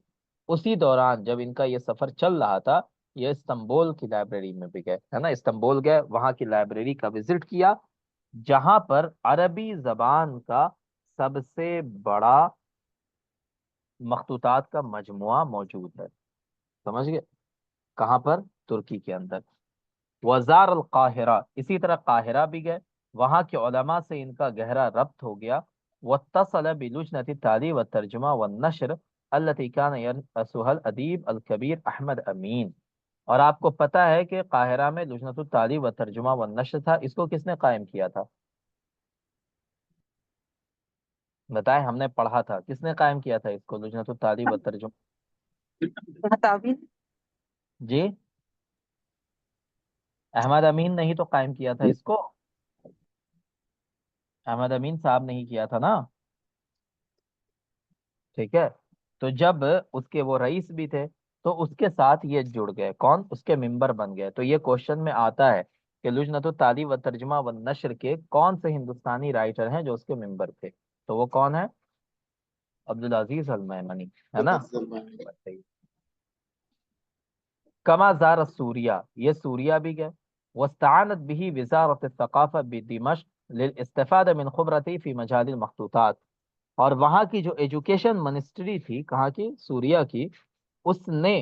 اسی دوران جب ان کا یہ سفر چل رہا تھا یہ استنبول کی لائبریری میں بھی گئے، ہے نا. استنبول گئے، وہاں کی لائبریری کا وزٹ کیا جہاں پر عربی زبان کا سب سے بڑا مخطوطات کا مجموعہ موجود ہے. سمجھ گئے؟ کہاں پر؟ ترکی کے اندر. وزار القاہرہ، اسی طرح قاہرہ بھی گئے، وہاں کے علماء سے ان کا گہرا ربط ہو گیا. واتصل بلجنة التعليم والترجمة والنشر التي كان يرأسها الأديب الكبير احمد امین. اور آپ کو پتہ ہے کہ قاہرہ میں لجنۃ التعلیم والترجمہ والنشر تھا، اس کو کس نے قائم کیا تھا؟ بتائیں، ہم نے پڑھا تھا، کس نے قائم کیا تھا اس کو، لجنۃ التعلیم والترجمہ؟ مطابق جی، احمد امین نے ہی تو قائم کیا تھا اس کو، احمد امین صاحب نے ہی کیا تھا نا، ٹھیک ہے؟ تو جب اس کے وہ رئیس بھی تھے تو اس کے ساتھ یہ جڑ گئے، کون؟ اس کے ممبر بن گئے۔ تو یہ کوشچن میں آتا ہے کہ لجنۃ التعلیم و ترجمہ و نشر کے کون سے ہندوستانی رائٹر ہیں جو اس کے ممبر تھے؟ تو وہ کون ہے؟ عبدالعزیز المعمنی، ہے نا؟ صحیح۔ کما زار سوریہ، یہ سوریہ بھی گئے، واستعانت به وزارت الثقافہ بدمشق للاستفادہ من خبرتی فی مجال المخطوطات، اور وہاں کی جو ایجوکیشن منسٹری تھی، کہاں کی؟ سوریہ کی، اس نے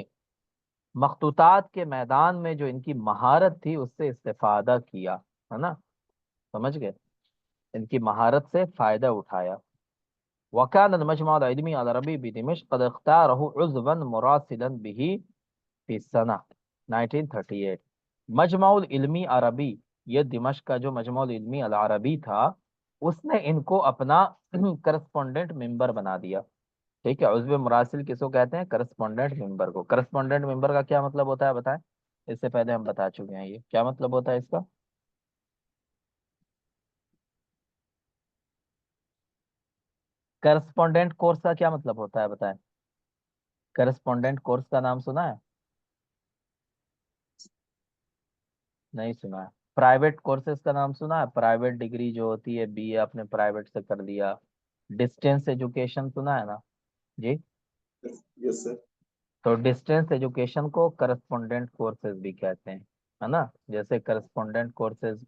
مخطوطات کے میدان میں جو ان کی مہارت تھی اس سے استفادہ کیا، ہے نا؟ سمجھ گئے؟ ان کی مہارت سے فائدہ اٹھایا۔ وكان المجمع العلمي العربي بدمشق قد اختاره عضوا مراسلا به في السنة 1938۔ مجمع العلمی عربی، یہ دمشق کا جو مجمع العلمی العربی تھا، اس نے ان کو اپنا کرسپونڈنٹ ممبر بنا دیا، ٹھیک ہے؟ عضو مراسل کس کو کہتے ہیں؟ کرسپونڈنٹ ممبر کو۔ کرسپونڈنٹ ممبر کا کیا مطلب ہوتا ہے بتائیں؟ اس سے پہلے ہم بتا چکے ہیں، یہ کیا مطلب ہوتا ہے اس کا؟ کرسپونڈنٹ کورس کا کیا مطلب ہوتا ہے بتائیں؟ کرسپونڈنٹ کورس کا نام سنا ہے؟ نہیں سنا ہے؟ پرائیویٹ کورسز کا نام سنا ہے؟ پرائیویٹ ڈگری جو ہوتی ہے، بی اے آپ نے پرائیویٹ سے کر دیا، ڈسٹینس ایجوکیشن سنا ہے نا؟ جی، یس سر۔ تو ڈسٹینس ایجوکیشن کو کرسپونڈنٹ کورسز بھی کہتے ہیں، ہے نا؟ جیسے کرسپونڈنٹ کورسز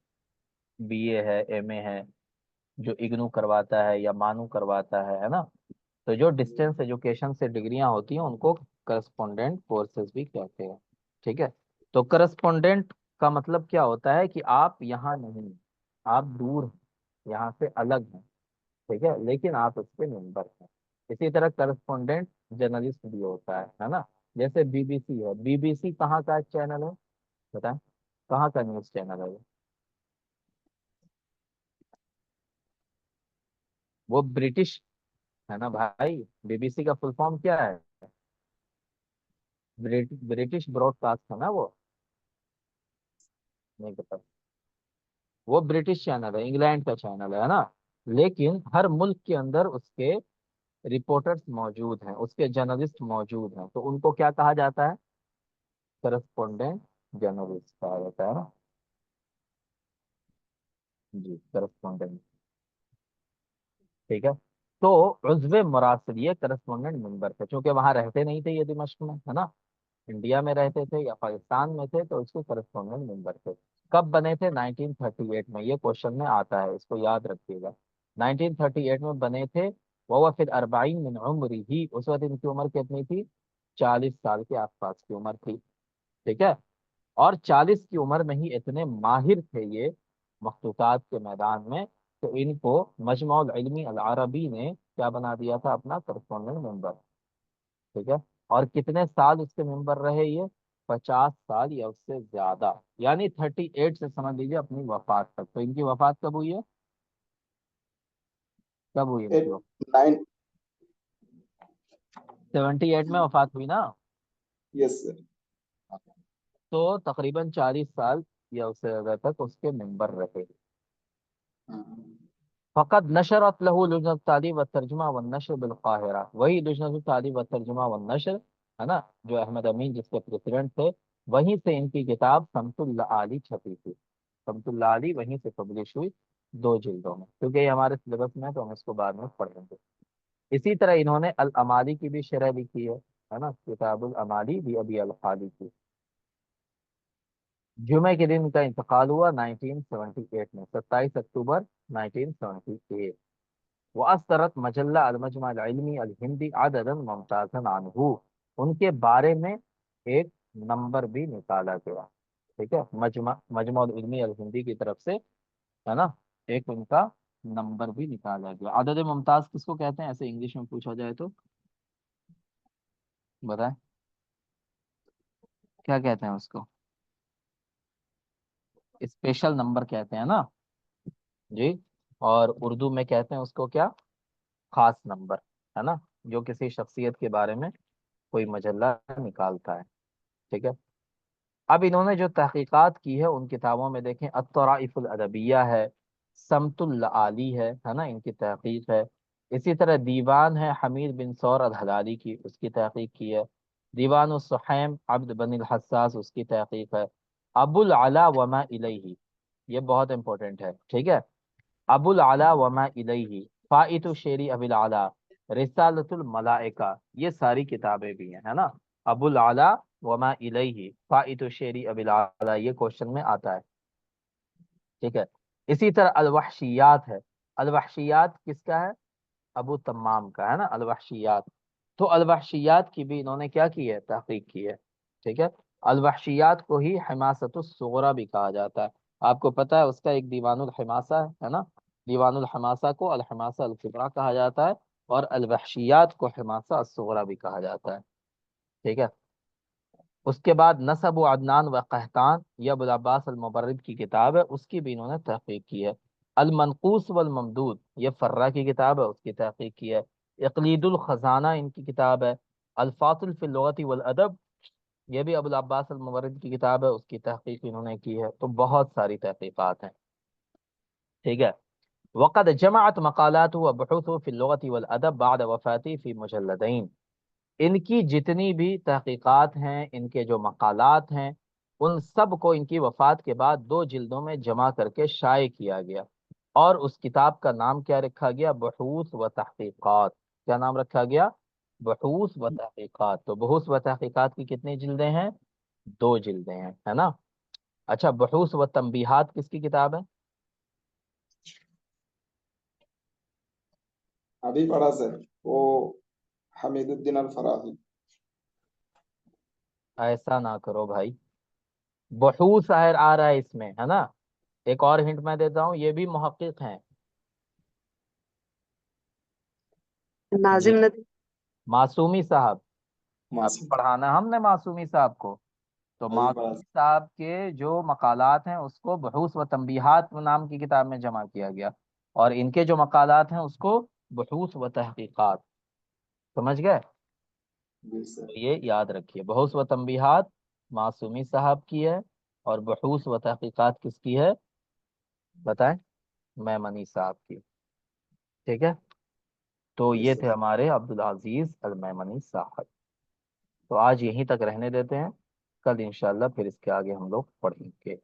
بی اے ہے، ایم اے ہے، جو اگنو کرواتا ہے یا مانو کرواتا ہے نا؟ تو جو ڈسٹینس ایجوکیشن سے ڈگریاں ہوتی ہیں ان کو کرسپونڈنٹ کورسز بھی کہتے ہیں، ٹھیک ہے؟ تو کرسپونڈنٹ کا مطلب کیا ہوتا ہے کہ آپ یہاں نہیں، آپ دور ہیں، یہاں سے الگ ہیں، ٹھیک ہے، لیکن آپ اس کے ممبر ہیں۔ اسی طرح کرسپونڈنٹ جرنلسٹ بھی ہوتا ہے نا؟ جیسے بی بی سی ہے، بی بی سی کہاں کا چینل ہے بتائیں؟ کہاں کا نیوز چینل ہے وہ برٹش ہے نا بھائی؟ بی بی سی کا فل فارم کیا ہے؟ برٹش براڈ کاسٹ ہے نا وہ؟ نہیں پتا؟ وہ برٹش چینل ہے، انگلینڈ کا چینل ہے نا؟ لیکن ہر ملک کے اندر اس کے رپورٹرز موجود ہیں، اس کے جرنلسٹ موجود ہیں، تو ان کو کیا کہا جاتا ہے؟ کرسپونڈنٹ جرنلسٹ کہا جاتا ہے نا؟ جی، کرسپونڈنٹ، ٹھیک ہے؟ تو عضو مراسل یہ کرسپونڈنٹ ممبر تھے، چونکہ وہاں رہتے نہیں تھے یہ دمشق میں، ہے نا؟ انڈیا میں رہتے تھے یا پاکستان میں تھے، تو اس کے کرسپونڈنٹ ممبر تھے۔ کب بنے تھے؟ 1938 میں، یہ کوشچن میں آتا ہے، اس کو یاد رکھیے گا۔ 1938 میں بنے تھے، وہ فی الاربعین من عمری ہی، اس وقت ان کی عمر کتنی تھی؟ 40 سال کے آس پاس کی عمر تھی، ٹھیک ہے؟ اور 40 کی عمر میں ہی اتنے ماہر تھے یہ مخطوطات کے میدان میں، تو ان کو مجمع العلمی العربی نے کیا بنا دیا تھا؟ اپنا کرسپونڈنٹ ممبر، ٹھیک ہے؟ اور کتنے سال اس کے ممبر رہے یہ؟ 50 سال یا اس سے زیادہ، یعنی 38 سے سمجھ لیجیے اپنی وفات تک۔ تو ان کی وفات کب ہوئی ہے؟ کب ہوئی ان کی وفات؟ 9 78 میں وفات ہوئی نا؟ یس سر۔ تو تقریباً 40 سال یا اس سے زیادہ تک اس کے ممبر رہے۔ فقط نشرت له لجنة التعلیم والترجمہ والنشر بالقاہرہ، وہی لجنة التعلیم والترجمہ والنشر، ہے نا؟ جو احمد امین جس کے پریزیڈنٹ تھے، وہیں سے ان کی کتاب سمت اللہ علی چھپی تھی۔ سمت اللہ علی وہیں سے پبلش ہوئی 2 جلدوں میں، کیونکہ یہ ہمارے سلیبس میں ہے تو ہم اس کو بعد میں پڑھیں گے۔ اسی طرح انہوں نے الامالی کی بھی شرح لکھی ہے نا؟ کتاب الامالی بھی ابی الخالی کی۔ جمعہ کے دن ان کا انتقال ہوا 1978 میں، 27 اکتوبر 1978۔ وأصدرت مجلہ المجمع العلمی الہندی عددا ممتازا عنہ، ان کے بارے میں ایک نمبر بھی نکالا گیا، ٹھیک ہے؟ مجمع العلمی الہندی کی طرف سے، ہے نا؟ ایک ان کا نمبر بھی نکالا گیا۔ عدد ممتاز کس کو کہتے ہیں ایسے انگلش میں پوچھا جائے تو؟ بتائیں کیا کہتے ہیں اس کو؟ اسپیشل نمبر کہتے ہیں نا؟ جی، اور اردو میں کہتے ہیں اس کو کیا؟ خاص نمبر، ہے نا؟ جو کسی شخصیت کے بارے میں کوئی مجلہ نکالتا ہے، ٹھیک ہے؟ اب انہوں نے جو تحقیقات کی ہے ان کتابوں میں دیکھیں الطرائف الادبیہ ہے، سمت العالی ہے نا، ان کی تحقیق ہے. اسی طرح دیوان ہے حمید بن ثور الحلالی کی، اس کی تحقیق کی ہے. دیوان السحیم عبد بن الحساس، اس کی تحقیق ہے. ابو العلا وما الیہ، یہ بہت امپورٹنٹ ہے، ٹھیک ہے. ابو العلا وما الیہ، فائت شیری ابو العلا، رسالت الملائکہ، یہ ساری کتابیں بھی ہیں، ہے نا. ابو العلا وما الیہ، فائت شیری ابو العلا، یہ کوشچن میں آتا ہے، ٹھیک ہے. اسی طرح الوحشیات ہے. الوحشیات کس کا ہے؟ ابو تمام کا، ہے نا الوحشیات. تو الوحشیات کی بھی انہوں نے کیا کی ہے؟ تحقیق کی ہے، ٹھیک ہے. الوحشیات کو ہی حماست الصغرا بھی کہا جاتا ہے. آپ کو پتا ہے اس کا ایک دیوان الحماسہ ہے نا، دیوان الحماسہ کو الحماسہ الکبریٰ کہا جاتا ہے، اور الوحشیات کو حماسہ الصغرا بھی کہا جاتا ہے، ٹھیک ہے. اس کے بعد نسب و عدنان و قحطان، یہ ابو العباس المبرد کی کتاب ہے، اس کی بھی انہوں نے تحقیق کی ہے. المنقوص والممدود، یہ فرا کی کتاب ہے، اس کی تحقیق کی ہے. اقلید الخزانہ ان کی کتاب ہے. الفاصل فی اللغت والادب، یہ بھی ابو العباس المبرد کی کتاب ہے، اس کی تحقیق انہوں نے کی ہے. تو بہت ساری تحقیقات ہیں، ٹھیک ہے. وقد جمعت مقالات و بحوث فی اللغت والادب بعد وفاتی فی مجلدین، ان کی جتنی بھی تحقیقات ہیں، ان کے جو مقالات ہیں، ان سب کو ان کی وفات کے بعد 2 جلدوں میں جمع کر کے شائع کیا گیا. اور اس کتاب کا نام کیا رکھا گیا؟ بحوث و تحقیقات. کیا نام رکھا گیا؟ بحوث و تحقیقات. تو بحوث و تحقیقات کی کتنی جلدیں ہیں؟ 2 جلدیں ہیں، ہے نا. اچھا، بحوث و تنبیہات کس کی کتاب ہے؟ ابھی پڑھا سر، وہ حمید الدین الفراحی. ایسا نہ کرو بھائی، بحوث آ رہا ہے اس میں، ہے نا. ایک اور ہنٹ میں دیتا ہوں، یہ بھی محقق ہیں. جی، ناظم ندی. معصومی صاحب. ابھی معصوم. پڑھانا ہم نے معصومی صاحب کو. تو ابھی پڑھا معصومی صاحب کے جو مقالات ہیں اس کو بحوث و تنبیہات نام کی کتاب میں جمع کیا گیا، اور ان کے جو مقالات ہیں اس کو بحوث و تحقیقات. سمجھ گئے؟ جی سر. تو یہ یاد رکھیے، بحوث و تنبیہات معصومی صاحب کی ہے، اور بحوث و تحقیقات کس کی ہے؟ بتائیں. میمنی صاحب کی، ٹھیک ہے. تو جی یہ سر. تھے ہمارے عبدالعزیز المیمنی صاحب. تو آج یہیں تک رہنے دیتے ہیں، کل انشاءاللہ پھر اس کے آگے ہم لوگ پڑھیں گے.